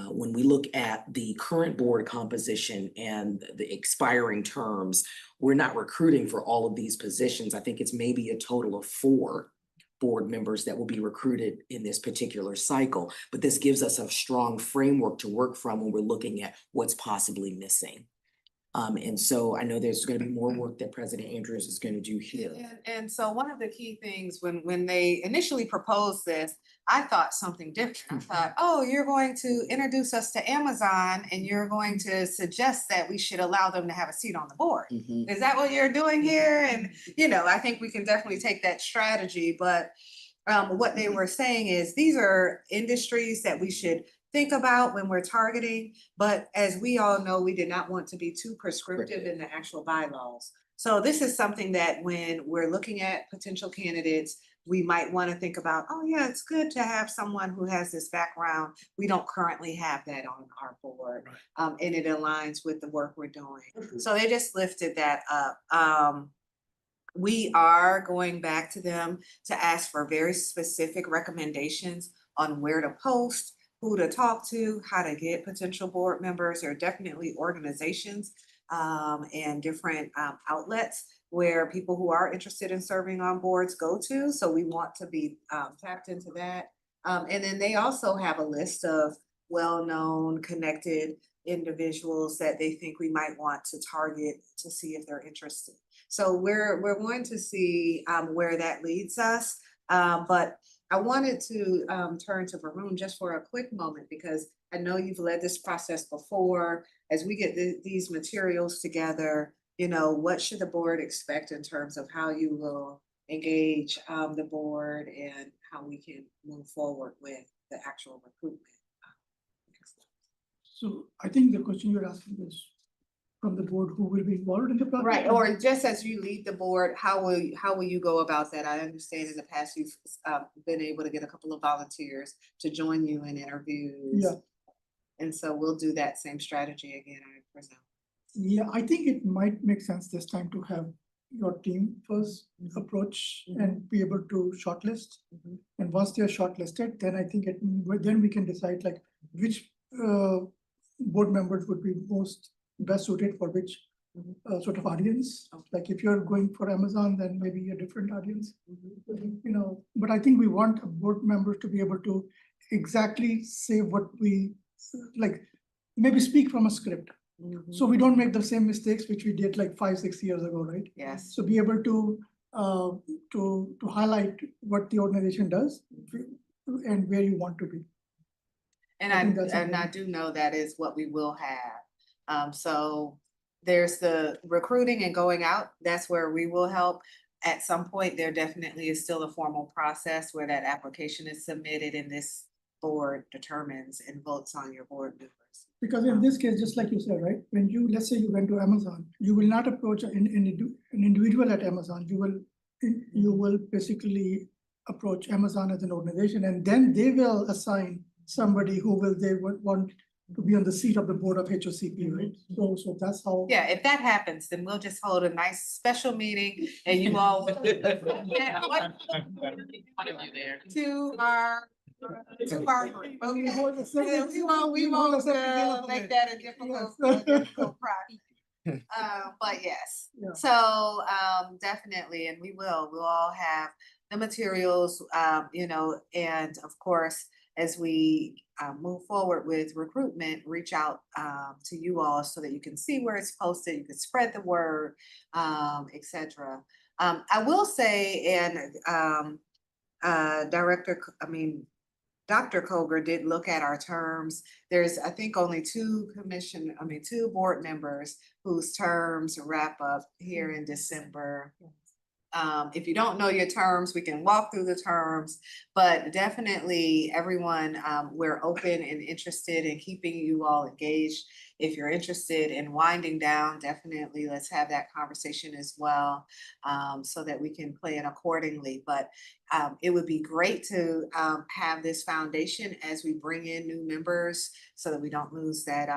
when we look at the current board composition and the expiring terms, we're not recruiting for all of these positions. I think it's maybe a total of 4 board members that will be recruited in this particular cycle. But this gives us a strong framework to work from when we're looking at what's possibly missing. And so I know there's going to be more work that President Andrews is going to do here. And so one of the key things when they initially proposed this, I thought something different. I thought, oh, you're going to introduce us to Amazon and you're going to suggest that we should allow them to have a seat on the board. Mhm. Is that what you're doing here? And, I think we can definitely take that strategy, but what they were saying is these are industries that we should think about when we're targeting, but as we all know, we did not want to be too prescriptive in the actual bylaws. So this is something that when we're looking at potential candidates, we might want to think about, oh yeah, it's good to have someone who has this background. We don't currently have that on our board, and it aligns with the work we're doing. So they just lifted that up. We are going back to them to ask for very specific recommendations on where to post, who to talk to, how to get potential board members. There are definitely organizations and different outlets where people who are interested in serving on boards go to. So we want to be tapped into that. And then they also have a list of well-known, connected individuals that they think we might want to target to see if they're interested. So we're going to see where that leads us. But I wanted to turn to Varun just for a quick moment, because I know you've led this process before. As we get these materials together, what should the board expect in terms of how you will engage the board and how we can move forward with the actual recruitment? So I think the question you're asking is from the board who will be involved in the project? Right, or just as you lead the board, how will you go about that? I understand in the past you've been able to get a couple of volunteers to join you in interviews. Yeah. And so we'll do that same strategy again, I presume. Yeah, I think it might make sense this time to have your team first approach and be able to shortlist. And once they are shortlisted, then I think then we can decide like which board members would be most best suited for which sort of audience. Like if you're going for Amazon, then maybe a different audience. You know, but I think we want board members to be able to exactly say what we like, maybe speak from a script. So we don't make the same mistakes which we did like 5-6 years ago, right? Yes. So be able to highlight what the organization does and where you want to be. And I I, think that's and I important. do know that is what we will have. So there's the recruiting and going out, that's where we will help. At some point, there definitely is still a formal process where that application is submitted and this board determines and votes on your board members. Because in this case, just like you said, right, when you, let's say you went to Amazon, you will not approach an individual at Amazon. You will basically approach Amazon as an organization, and then they will assign somebody who they would want to be on the seat of the board of HOCP, right? So that's how. Yeah, if that happens, then we'll just hold a nice special meeting and you all. To our group. We won't We won't make that a difficult process. But yes, Yeah. so definitely, and we'll all have the materials, you know, and of course, as we move forward with recruitment, reach out to you all so that you can see where it's posted, you can spread the word, etc. I will say, and Dr. Koger did look at our terms. There's, I think, only two board members whose terms wrap up here in December. If you don't know your terms, we can walk through the terms, but definitely everyone, we're open and interested in keeping you all engaged. If you're interested in winding down, definitely let's have that conversation as well, so that we can plan accordingly. But it would be great to have this foundation as we bring in new members so that we don't lose that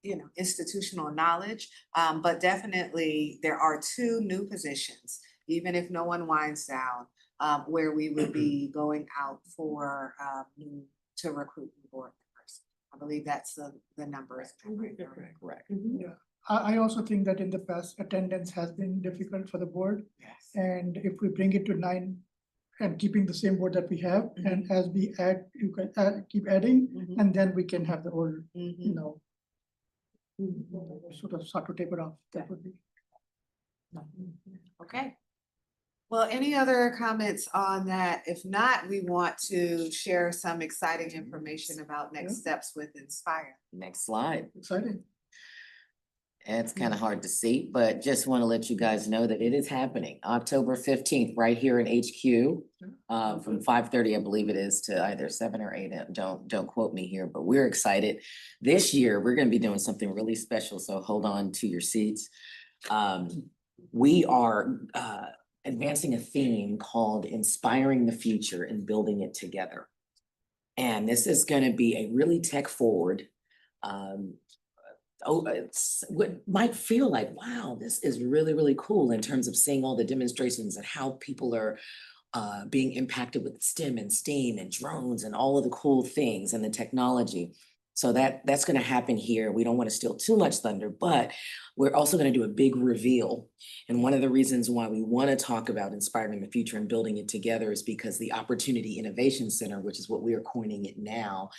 you know, institutional knowledge. But definitely there are two new positions, even if no one winds down, where we would be going out for to recruit new board members. I believe that's the numbers. Correct. Yeah, I also think that in the past, attendance has been difficult for the board. Yes. And if we bring it to 9 and keeping the same board that we have, and as we add, you can keep adding, and then we can have the whole, you know, sort of start to taper off. That would be. Okay. Well, any other comments on that? If not, we want to share some exciting information about next steps with Inspire. Next slide. Exciting. It's kind of hard to see, but just want to let you guys know that it is happening October 15th, right here in HQ. From 5:30, I believe it is, to either 7 or 8. Don't quote me here, but we're excited. This year, we're going to be doing something really special, so hold on to your seats. We are advancing a theme called Inspiring the Future and Building It Together. And this is going to be a really tech forward, it's what might feel like, wow, this is really, really cool in terms of seeing all the demonstrations and how people are being impacted with STEM and STEAM and drones and all of the cool things and the technology. So that's going to happen here. We don't want to steal too much thunder, but we're also going to do a big reveal. And one of the reasons why we want to talk about inspiring the future and building it together is because the Opportunity Innovation Center, which is what we are coining it now,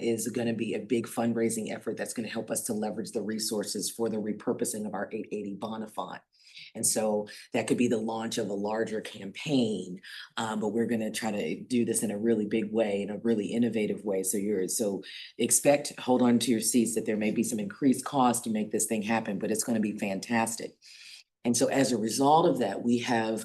is going to be a big fundraising effort that's going to help us to leverage the resources for the repurposing of our 880 Bonafont. And so that could be the launch of a larger campaign, but we're going to try to do this in a really big way, in a really innovative way. So expect, hold on to your seats, that there may be some increased cost to make this thing happen, but it's going to be fantastic. And so as a result of that, we have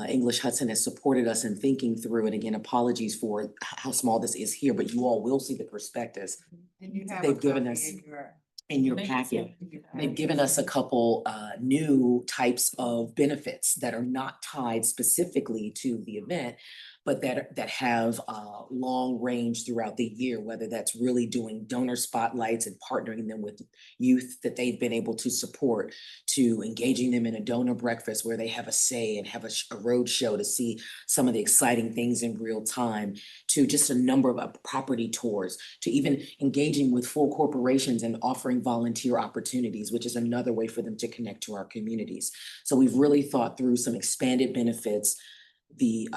English Hudson has supported us in thinking through, and again, apologies for how small this is here, but you all will see the perspectives. And you have They've given us in your packet. They've given us a couple new types of benefits that are not tied specifically to the event, but that have long range throughout the year, whether that's really doing donor spotlights and partnering them with youth that they've been able to support, to engaging them in a donor breakfast where they have a say and have a road show to see some of the exciting things in real time, to just a number of property tours, to even engaging with full corporations and offering volunteer opportunities, which is another way for them to connect to our communities. So we've really thought through some expanded benefits, the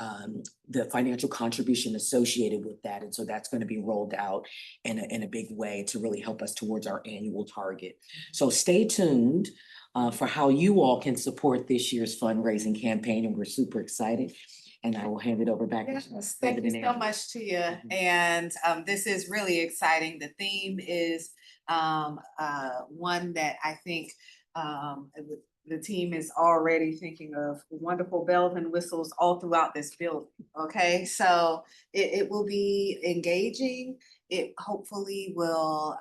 financial contribution associated with that. And so that's going to be rolled out in a big way to really help us towards our annual target. So stay tuned for how you all can support this year's fundraising campaign. And we're super excited. And I will hand it over back. Yes, to thank you President so Andrews. much to you. Mhm. And this is really exciting. The theme is one that I think the team is already thinking of wonderful bells and whistles all throughout this building. Okay, so it will be engaging. It hopefully will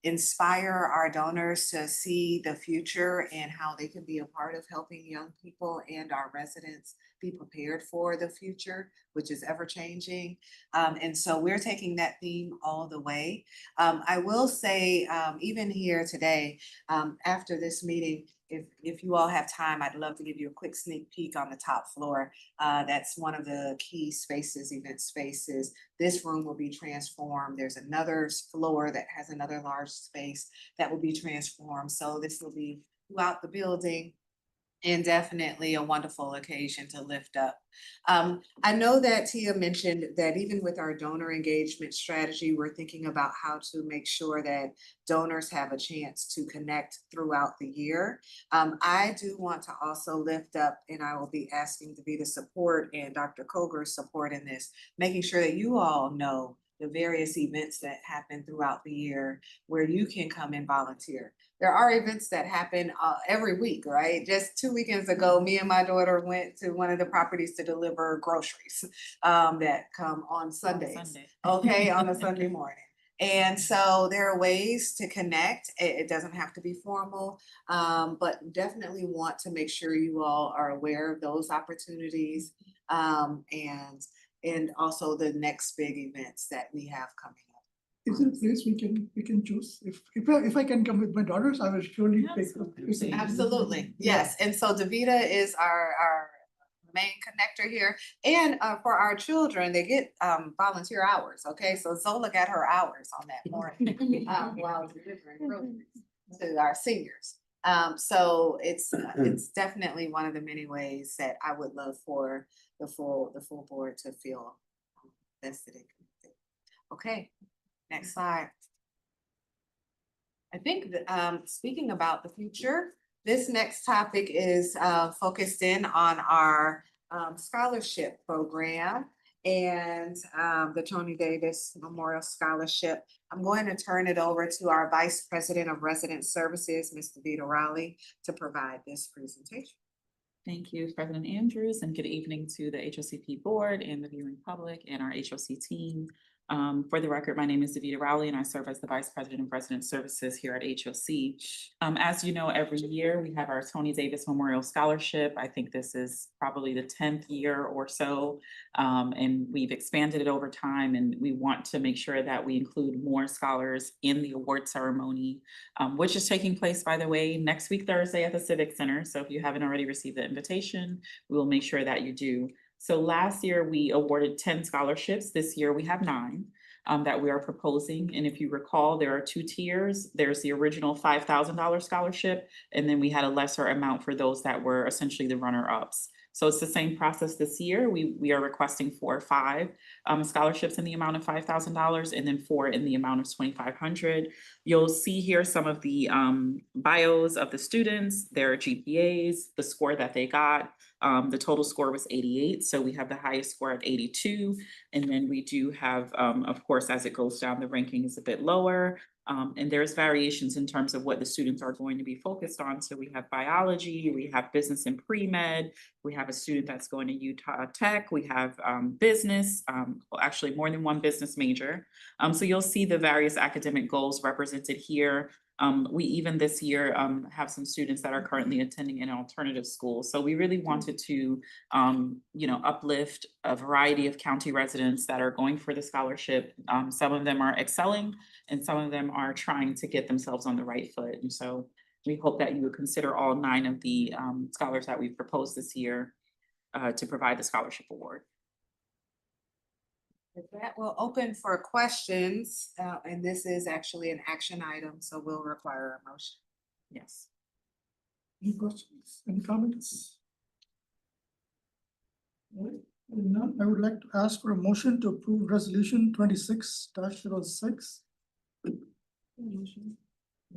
inspire our donors to see the future and how they can be a part of helping young people and our residents be prepared for the future, which is ever changing. And so we're taking that theme all the way. I will say, even here today, after this meeting, if you all have time, I'd love to give you a quick sneak peek on the top floor. That's one of the key spaces, event spaces. This room will be transformed. There's another floor that has another large space that will be transformed. So this will be throughout the building. And definitely a wonderful occasion to lift up. I know that Tia mentioned that even with our donor engagement strategy, we're thinking about how to make sure that donors have a chance to connect throughout the year. I do want to also lift up, and I will be asking to be the support and Dr. Koger's support in this, making sure that you all know the various events that happen throughout the year where you can come and volunteer. There are events that happen every week, right? Just 2 weekends ago, me and my daughter went to one of the properties to deliver groceries that come on Sundays. Okay, on a Sunday morning. And so there are ways to connect. It doesn't have to be formal, but definitely want to make sure you all are aware of those opportunities and also the next big events that we have coming up. Is it a place we can choose? If I can come with my daughters, I will surely take them. Absolutely, yes. And so Davita is our main connector here. And for our children, they get volunteer hours, okay? So Zola got her hours on that morning while delivering groceries to our seniors. So it's definitely one of the many ways that I would love for the full board to feel vested and connected. Okay, next slide. I think that, speaking about the future, this next topic is focused in on our scholarship program and the Tony Davis Memorial Scholarship. I'm going to turn it over to our Vice President of Resident Services, Ms. Davita Rowley, to provide this presentation. Thank you, President Andrews, and good evening to the HOCP board and the viewing public and our HOC team. For the record, my name is Davita Rowley and I serve as the Vice President of Resident Services here at HOC. As you know, every year we have our Tony Davis Memorial Scholarship. I think this is probably the 10th year or so, and we've expanded it over time, and we want to make sure that we include more scholars in the award ceremony, which is taking place, by the way, next week, Thursday at the Civic Center. So if you haven't already received the invitation, we will make sure that you do. So last year we awarded 10 scholarships. This year we have 9 that we are proposing. And if you recall, there are 2 tiers. There's the original $5,000 scholarship, and then we had a lesser amount for those that were essentially the runner-ups. So it's the same process this year. We are requesting 4 or 5 scholarships in the amount of $5,000 and then 4 in the amount of $2,500. You'll see here some of the bios of the students, their GPAs, the score that they got. The total score was 88, so we have the highest score at 82. And then we do have, of course, as it goes down, the ranking is a bit lower. And there's variations in terms of what the students are going to be focused on. So we have biology, we have business and pre-med, we have a student that's going to Utah Tech, we have business, well, actually more than one business major. So you'll see the various academic goals represented here. We even this year have some students that are currently attending an alternative school. So we really wanted to uplift a variety of county residents that are going for the scholarship. Some of them are excelling and some of them are trying to get themselves on the right foot. And so we hope that you would consider all 9 of the scholars that we've proposed this year to provide the scholarship award. With that, we'll open for questions, and this is actually an action item, so we'll require a motion. Yes. Any questions, any comments? All right, hearing none, I would like to ask for a motion to approve resolution 26-06. Motion.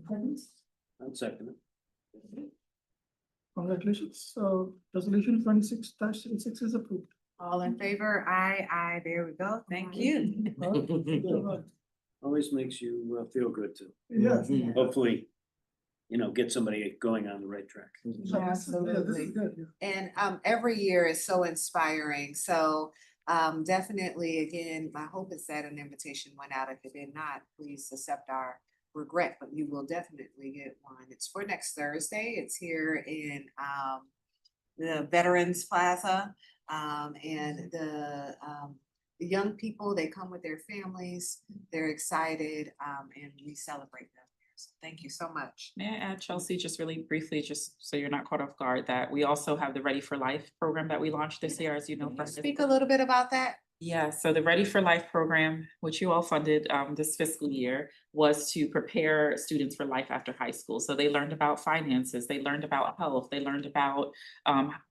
Seconds? I'll second it. Congratulations, so resolution 26-06 is approved. All in favor? Aye, there we go. Thank you. Always makes you feel good too. Yes. Hopefully, get somebody going on the right track. Absolutely. And every year is so inspiring. So definitely, again, my hope is that an invitation went out. If it did not, please accept our regret, but you will definitely get one. It's for next Thursday. It's here in the Veterans Plaza. And the young people, they come with their families, they're excited, and we celebrate them. So thank you so much. May I add, Chelsea, just really briefly, just so you're not caught off guard, that we also have the Ready for Life program that we launched this year, as you know. Can you speak a little bit about that? Yeah, so the Ready for Life program, which you all funded this fiscal year, was to prepare students for life after high school. So they learned about finances, they learned about health, they learned about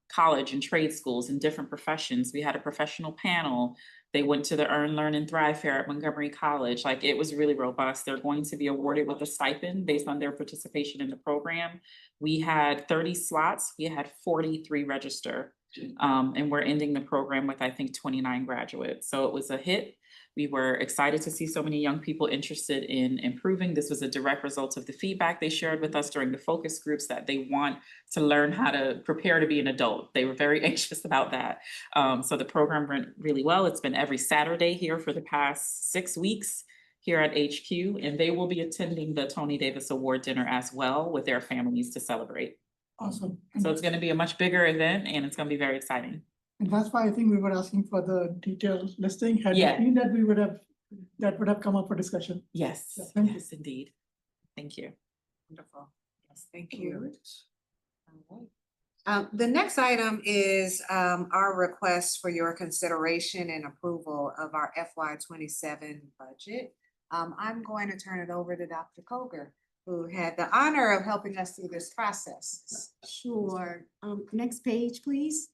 college and trade schools and different professions. We had a professional panel. They went to the Earn, Learn, and Thrive Fair at Montgomery College. Like, it was really robust. They're going to be awarded with a stipend based on their participation in the program. We had 30 slots. We had 43 register. And we're ending the program with, I think, 29 graduates. So it was a hit. We were excited to see so many young people interested in improving. This was a direct result of the feedback they shared with us during the focus groups, that they want to learn how to prepare to be an adult. They were very anxious about that. So the program went really well. It's been every Saturday here for the past 6 weeks here at HQ, and they will be attending the Tony Davis Award dinner as well with their families to celebrate. Awesome. So it's going to be a much bigger event, and it's going to be very exciting. And that's why I think we were asking for the detailed listing. Had we Yeah. seen that, that would have come up for discussion. Yes, Yeah, thank you. yes, indeed. Thank you. Wonderful. Yes, thank you. The next item is our request for your consideration and approval of our FY27 budget. I'm going to turn it over to Dr. Koger, who had the honor of helping us through this process. Sure. Next page, please.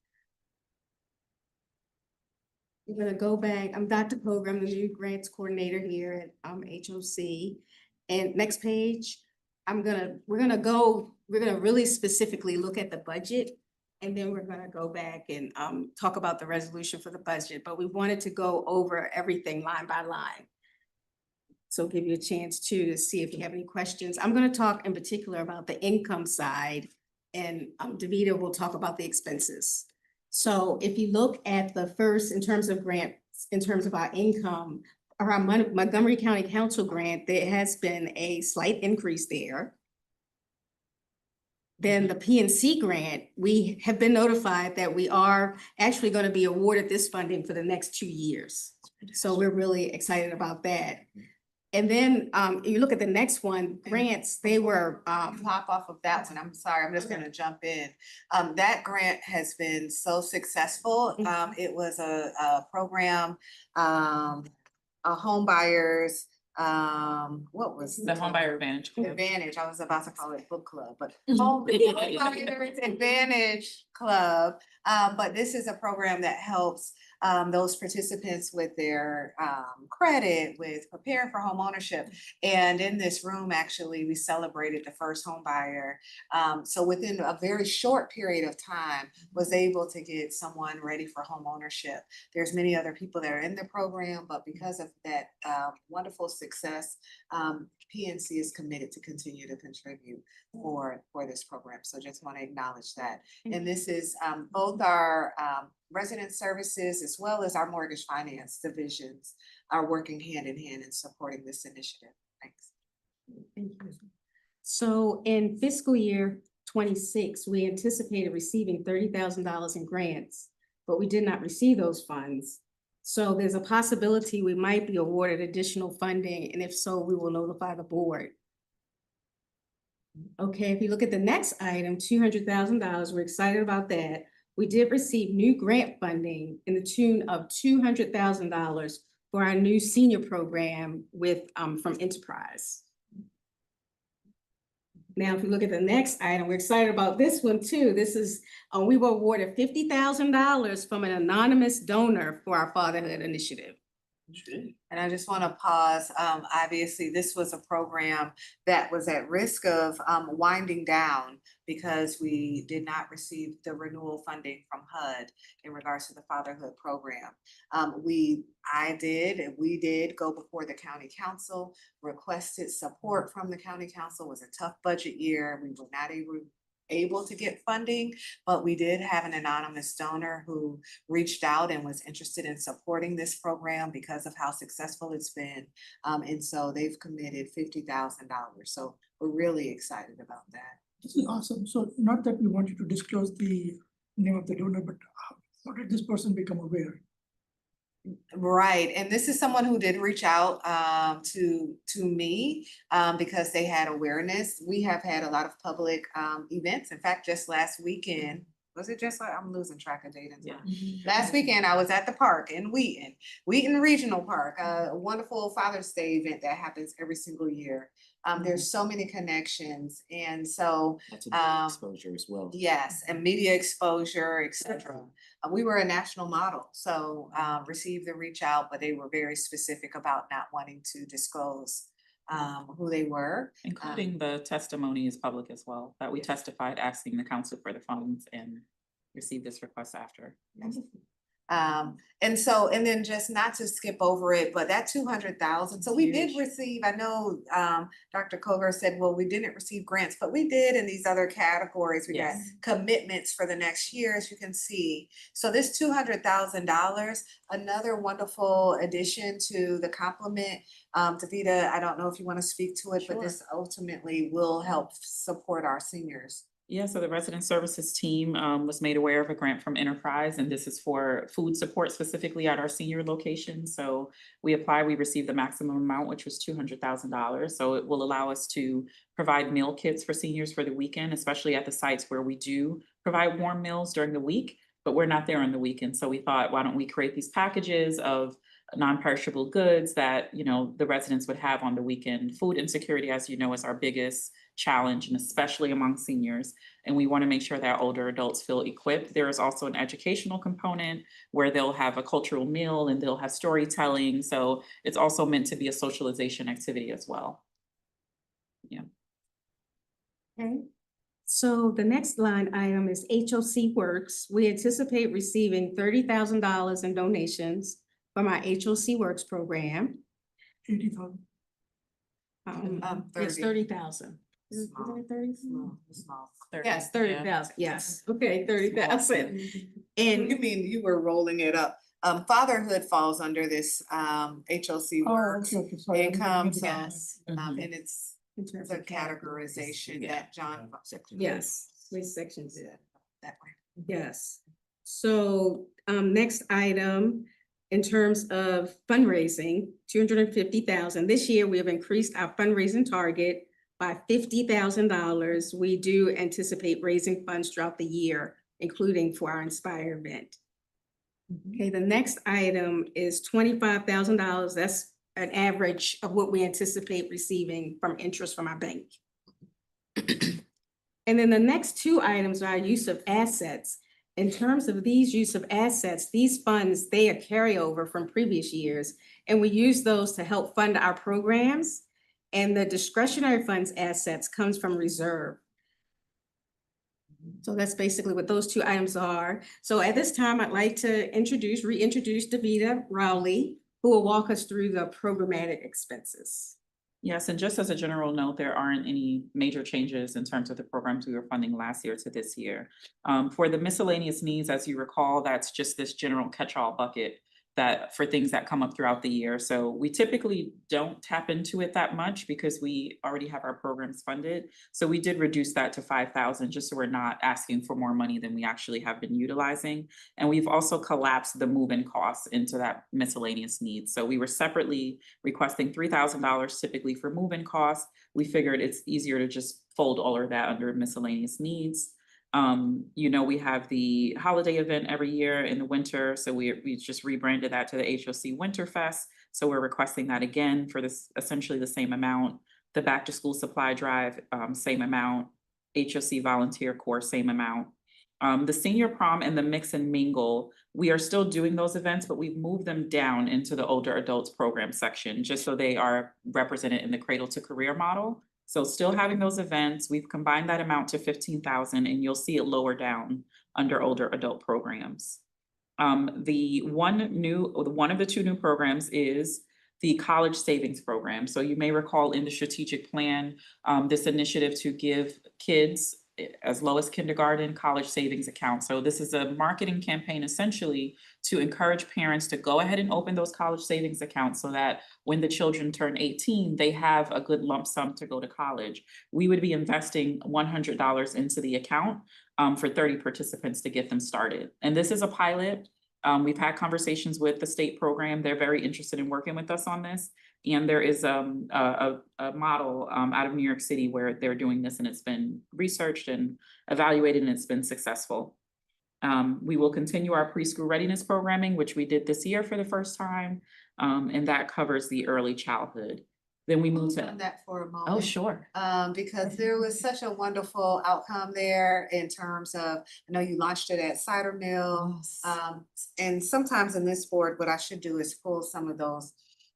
We're gonna go back. I'm Dr. Koger, I'm the new grants coordinator here at HOC. And next page, we're gonna really specifically look at the budget. And then we're gonna go back and talk about the resolution for the budget, but we wanted to go over everything line by line. So give you a chance to see if you have any questions. I'm gonna talk in particular about the income side, and Davida will talk about the expenses. So if you look at the first, in terms of grants, in terms of our income, our Montgomery County Council grant, there has been a slight increase there. Then the PNC grant, we have been notified that we are actually going to be awarded this funding for the next 2 years. So we're really excited about that. And then you look at the next one, grants, they were Pop off of that one. I'm sorry, I'm just gonna jump in. That grant has been so successful. It was a program, a home buyers, what was The Homebuyer Advantage. Advantage, I was about to call it book club, but Homebuyers Advantage Club. But this is a program that helps those participants with their credit, with preparing for home ownership. And in this room, actually, we celebrated the first home buyer. So within a very short period of time, was able to get someone ready for home ownership. There's many other people that are in the program, but because of that wonderful success, PNC is committed to continue to contribute for this program. So just want to acknowledge that. And this is both our resident services as well as our mortgage finance divisions are working hand in hand in supporting this initiative. Thanks. Thank you. So in fiscal year 26, we anticipated receiving $30,000 in grants, but we did not receive those funds. So there's a possibility we might be awarded additional funding, and if so, we will notify the board. Okay, if you look at the next item, $200,000, we're excited about that. We did receive new grant funding in the tune of $200,000 for our new senior program with, from Enterprise. Now, if you look at the next item, we're excited about this one too. This is, we were awarded $50,000 from an anonymous donor for our fatherhood initiative. And I just want to pause. Obviously, this was a program that was at risk of winding down because we did not receive the renewal funding from HUD in regards to the fatherhood program. We did go before the county council, requested support from the county council. It was a tough budget year. We were not able to get funding, but we did have an anonymous donor who reached out and was interested in supporting this program because of how successful it's been. And so they've committed $50,000. So we're really excited about that. This is awesome. So not that we want you to disclose the name of the donor, but how did this person become aware? Right, and this is someone who did reach out to me because they had awareness. We have had a lot of public events. In fact, just last weekend, was it just like, I'm losing track of date and time. Last weekend, I was at the park in Wheaton Regional Park, a wonderful Father's Day event that happens every single year. There's so many connections, and so That's a media exposure as well. yes, and media exposure, etc. We were a national model, so received the reach out, but they were very specific about not wanting to disclose who they were. Including the testimony is public as well, that we testified asking the council for the funds and received this request after. And then just not to skip over it, but that 200,000, so we did receive, I know, Dr. Koger said, well, we didn't receive grants, but we did in these other categories. We got commitments for the next year, as you can see. So this $200,000, another wonderful addition to the complement. Davida, I don't know if you want to speak to it, but this ultimately will help support our seniors. Yeah, so the resident services team was made aware of a grant from Enterprise, and this is for food support specifically at our senior location. So we applied, we received the maximum amount, which was $200,000. So it will allow us to provide meal kits for seniors for the weekend, especially at the sites where we do provide warm meals during the week, but we're not there on the weekend. So we thought, why don't we create these packages of non-perishable goods that, you know, the residents would have on the weekend. Food insecurity, as you know, is our biggest challenge, and especially among seniors. And we want to make sure that older adults feel equipped. There is also an educational component where they'll have a cultural meal and they'll have storytelling. So it's also meant to be a socialization activity as well. Yeah. Okay. So the next line item is HOC Works. We anticipate receiving $30,000 in donations from our HOC Works program. 80,000. It's 30,000. Is Small. it 30? Small. Yes, 30,000, yes. Okay, 30,000. And You mean you were rolling it up? Fatherhood falls under this HOC Works. Okay, sorry. I didn't Income, get it. yes, and it's in terms the of categorization that John. yes, which sections? That way. Yes. So next item, in terms of fundraising, 250,000. This year, we have increased our fundraising target by $50,000. We do anticipate raising funds throughout the year, including for our Inspire event. Okay, the next item is $25,000. That's an average of what we anticipate receiving from interest from our bank. And then the next two items are use of assets. In terms of these use of assets, these funds, they are carryover from previous years, and we use those to help fund our programs. And the discretionary funds assets comes from reserve. So that's basically what those two items are. So at this time, I'd like to reintroduce Davida Rowley, who will walk us through the programmatic expenses. Yes, and just as a general note, there aren't any major changes in terms of the programs we were funding last year to this year. For the miscellaneous needs, as you recall, that's just this general catch-all bucket that for things that come up throughout the year. So we typically don't tap into it that much because we already have our programs funded. So we did reduce that to 5,000, just so we're not asking for more money than we actually have been utilizing. And we've also collapsed the move-in costs into that miscellaneous needs. So we were separately requesting $3,000 typically for move-in costs. We figured it's easier to just fold all of that under miscellaneous needs. We have the holiday event every year in the winter, so we just rebranded that to the HOC Winterfest. So we're requesting that again for this essentially the same amount. The back to school supply drive, same amount. HOC Volunteer Corps, same amount. The senior prom and the mix and mingle, we are still doing those events, but we've moved them down into the older adults program section, just so they are represented in the cradle to career model. So still having those events, we've combined that amount to 15,000, and you'll see it lower down under older adult programs. One of the two new programs is the college savings program. So you may recall in the strategic plan, this initiative to give kids as low as kindergarten college savings account. So this is a marketing campaign essentially to encourage parents to go ahead and open those college savings accounts so that when the children turn 18, they have a good lump sum to go to college. We would be investing $100 into the account for 30 participants to get them started. And this is a pilot. We've had conversations with the state program. They're very interested in working with us on this. And there is a model out of New York City where they're doing this, and it's been researched and evaluated, and it's been successful. We will continue our preschool readiness programming, which we did this year for the first time, and that covers the early childhood. Then we move to. On that for a moment. Oh, sure. Because there was such a wonderful outcome there in terms of, I know you launched it at Cider Mill. And sometimes in this board, what I should do is pull some of those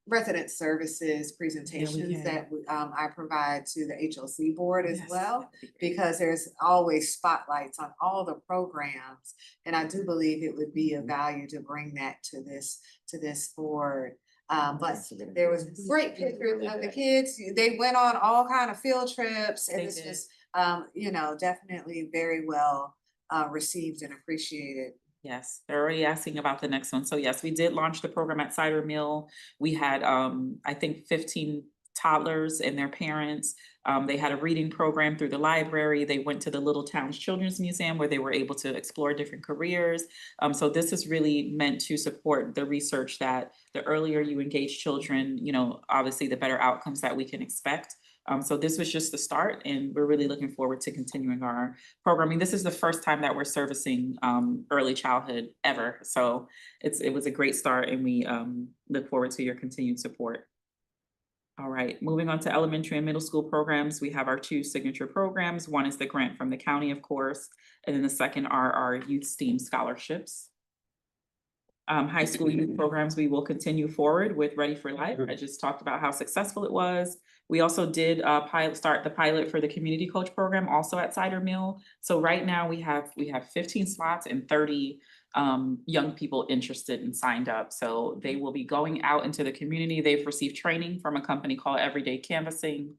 resident services presentations that I provide to the HOC board as well, because there's always spotlights on all the programs. And I do believe it would be of value to bring that to this board. But there was great pictures of the kids. They went on all kind of field trips, and it's just, definitely very well received and appreciated. Yes, they're already asking about the next one. So yes, we did launch the program at Cider Mill. We had, I think 15 toddlers and their parents. They had a reading program through the library. They went to the Little Towns Children's Museum where they were able to explore different careers. So this is really meant to support the research that the earlier you engage children, obviously the better outcomes that we can expect. So this was just the start, and we're really looking forward to continuing our programming. This is the first time that we're servicing early childhood ever. So it was a great start, and we look forward to your continued support. All right, moving on to elementary and middle school programs, we have our two signature programs. One is the grant from the county, of course, and then the second are our youth STEAM scholarships. High school youth programs, we will continue forward with Ready for Life. I just talked about how successful it was. We also did start the pilot for the community coach program also at Cider Mill. So right now we have 15 slots and 30 young people interested and signed up. So they will be going out into the community. They've received training from a company called Everyday Canvassing.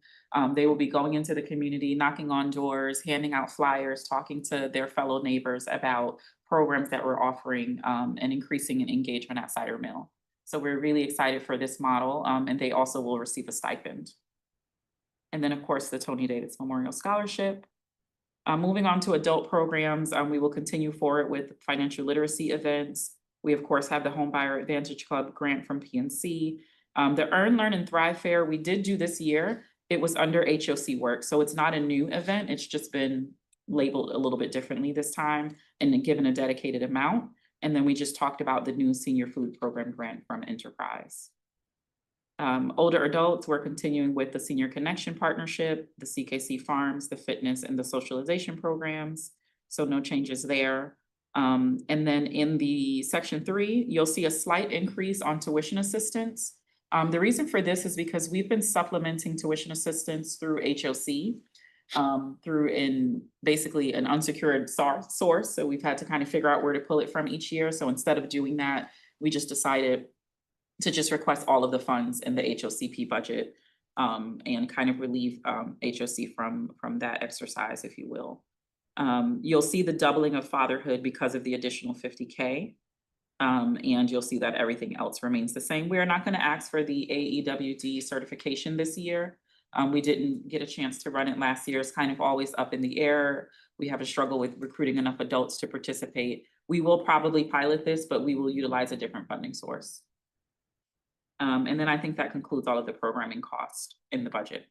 They will be going into the community, knocking on doors, handing out flyers, talking to their fellow neighbors about programs that we're offering and increasing in engagement at Cider Mill. So we're really excited for this model, and they also will receive a stipend. And then, of course, the Tony Davis Memorial Scholarship. Moving on to adult programs, we will continue forward with financial literacy events. We, of course, have the Homebuyer Advantage Club grant from PNC. The Earn, Learn, and Thrive Fair we did do this year. It was under HOC work, so it's not a new event. It's just been labeled a little bit differently this time and then given a dedicated amount. And then we just talked about the new senior food program grant from Enterprise. Older adults, we're continuing with the Senior Connection Partnership, the CKC Farms, the fitness and the socialization programs. So no changes there. And then in the section 3, you'll see a slight increase on tuition assistance. The reason for this is because we've been supplementing tuition assistance through HOC. Through basically an unsecured source. So we've had to kind of figure out where to pull it from each year. So instead of doing that, we just decided to just request all of the funds in the HOCP budget and kind of relieve HOC from that exercise, if you will. You'll see the doubling of fatherhood because of the additional $50K. And you'll see that everything else remains the same. We are not gonna ask for the AEWD certification this year. We didn't get a chance to run it last year. It's kind of always up in the air. We have a struggle with recruiting enough adults to participate. We will probably pilot this, but we will utilize a different funding source. And then I think that concludes all of the programming cost in the budget.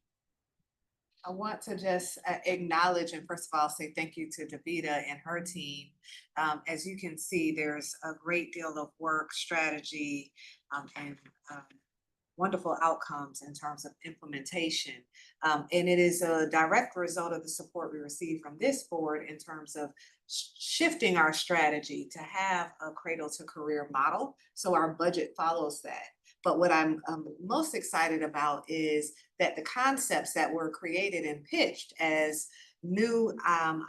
I want to just acknowledge and first of all, say thank you to Davida and her team. As you can see, there's a great deal of work, strategy, and wonderful outcomes in terms of implementation. And it is a direct result of the support we receive from this board in terms of shifting our strategy to have a cradle to career model. So our budget follows that. But what I'm most excited about is that the concepts that were created and pitched as new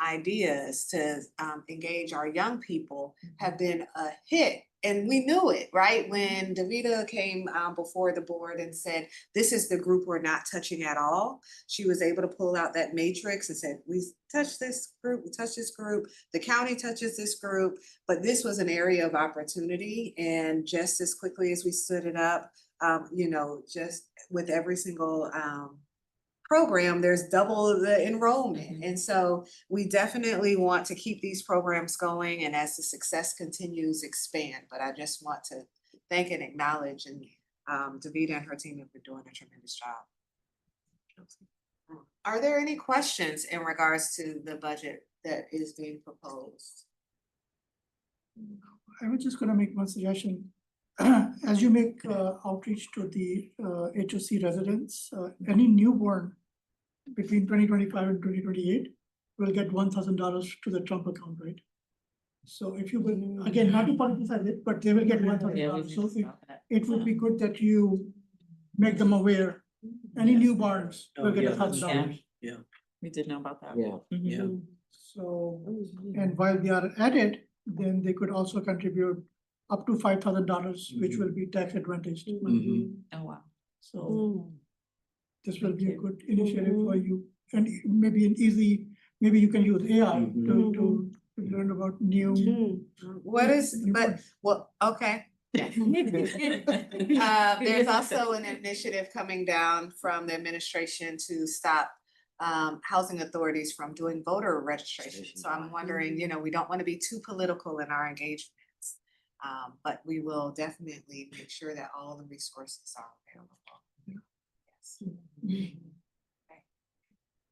ideas to engage our young people have been a hit. And we knew it, right? When Davida came before the board and said, this is the group we're not touching at all. She was able to pull out that matrix and said, we touch this group, we touch this group, the county touches this group, but this was an area of opportunity. And just as quickly as we stood it up, you know, just with every single program, there's double the enrollment. And so we definitely want to keep these programs going and as the success continues, expand. But I just want to thank and acknowledge and Davida and her team have been doing a tremendous job. Are there any questions in regards to the budget that is being proposed? I was just gonna make one suggestion. As you make outreach to the HOC residents, any newborn between 2025 and 2028 will get $1,000 to the Trump account, right? So if you will, again, not to politicize it, but they will get $1,000. So it would be good that you make them aware, any newborns will get $1,000. Yeah. We did know about that. Yeah. Yeah. So, and while they are at it, then they could also contribute up to $5,000, which will be tax advantaged. Mhm. Oh, wow. So this will be a good initiative for you, and maybe an easy, maybe you can use AI to learn about new. What is, but, well, okay. There's also an initiative coming down from the administration to stop housing authorities from doing voter registration. So I'm wondering, you know, we don't want to be too political in our engagements. But we will definitely make sure that all the resources are available. Yes. Okay.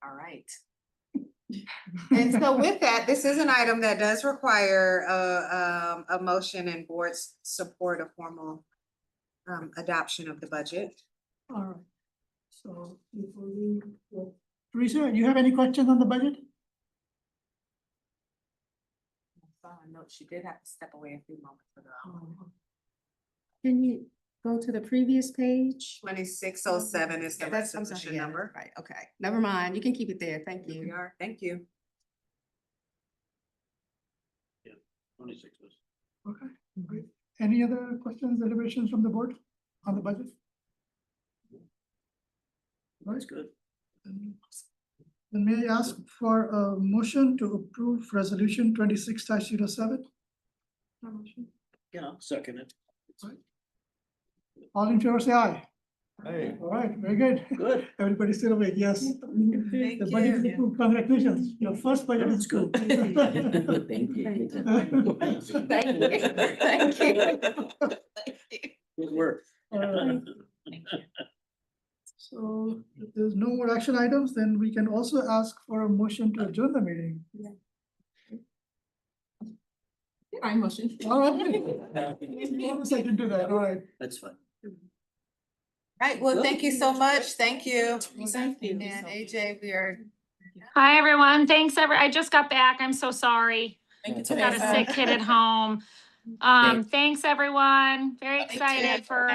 All right. And so with that, this is an item that does require a motion and board's support of formal adoption of the budget. All right. So before we, Teresa, do you have any questions on the budget? No, she did have to step away a few moments ago. Can you go to the previous page? 2607 is the I'm sorry, resolution yeah, number. right, okay, never mind, you can keep it there, thank Here we you. are. Thank you. 26 was. Okay, great. Any other questions, deliberations from the board on the budget? That's good. Then may I ask for a motion to approve resolution 26-07? Yeah, I'll second it. All in favor, say aye. Hey. All right, very good. Good. Everybody's still awake, yes. Thank The budget is you. approved, congratulations, your first budget is good. Thank you. Thank you. Thank you. Good work. So if there's no more action items, then we can also ask for a motion to adjourn the meeting. I motion. All right. Second to that, all right. That's fine. Right, well, thank you so much. Thank you. Thank you. And AJ, we are. Hi, everyone. Thanks, I just got back. I'm so sorry. Thank you. Got a sick kid at home. Thanks, everyone. Very Thank you. excited for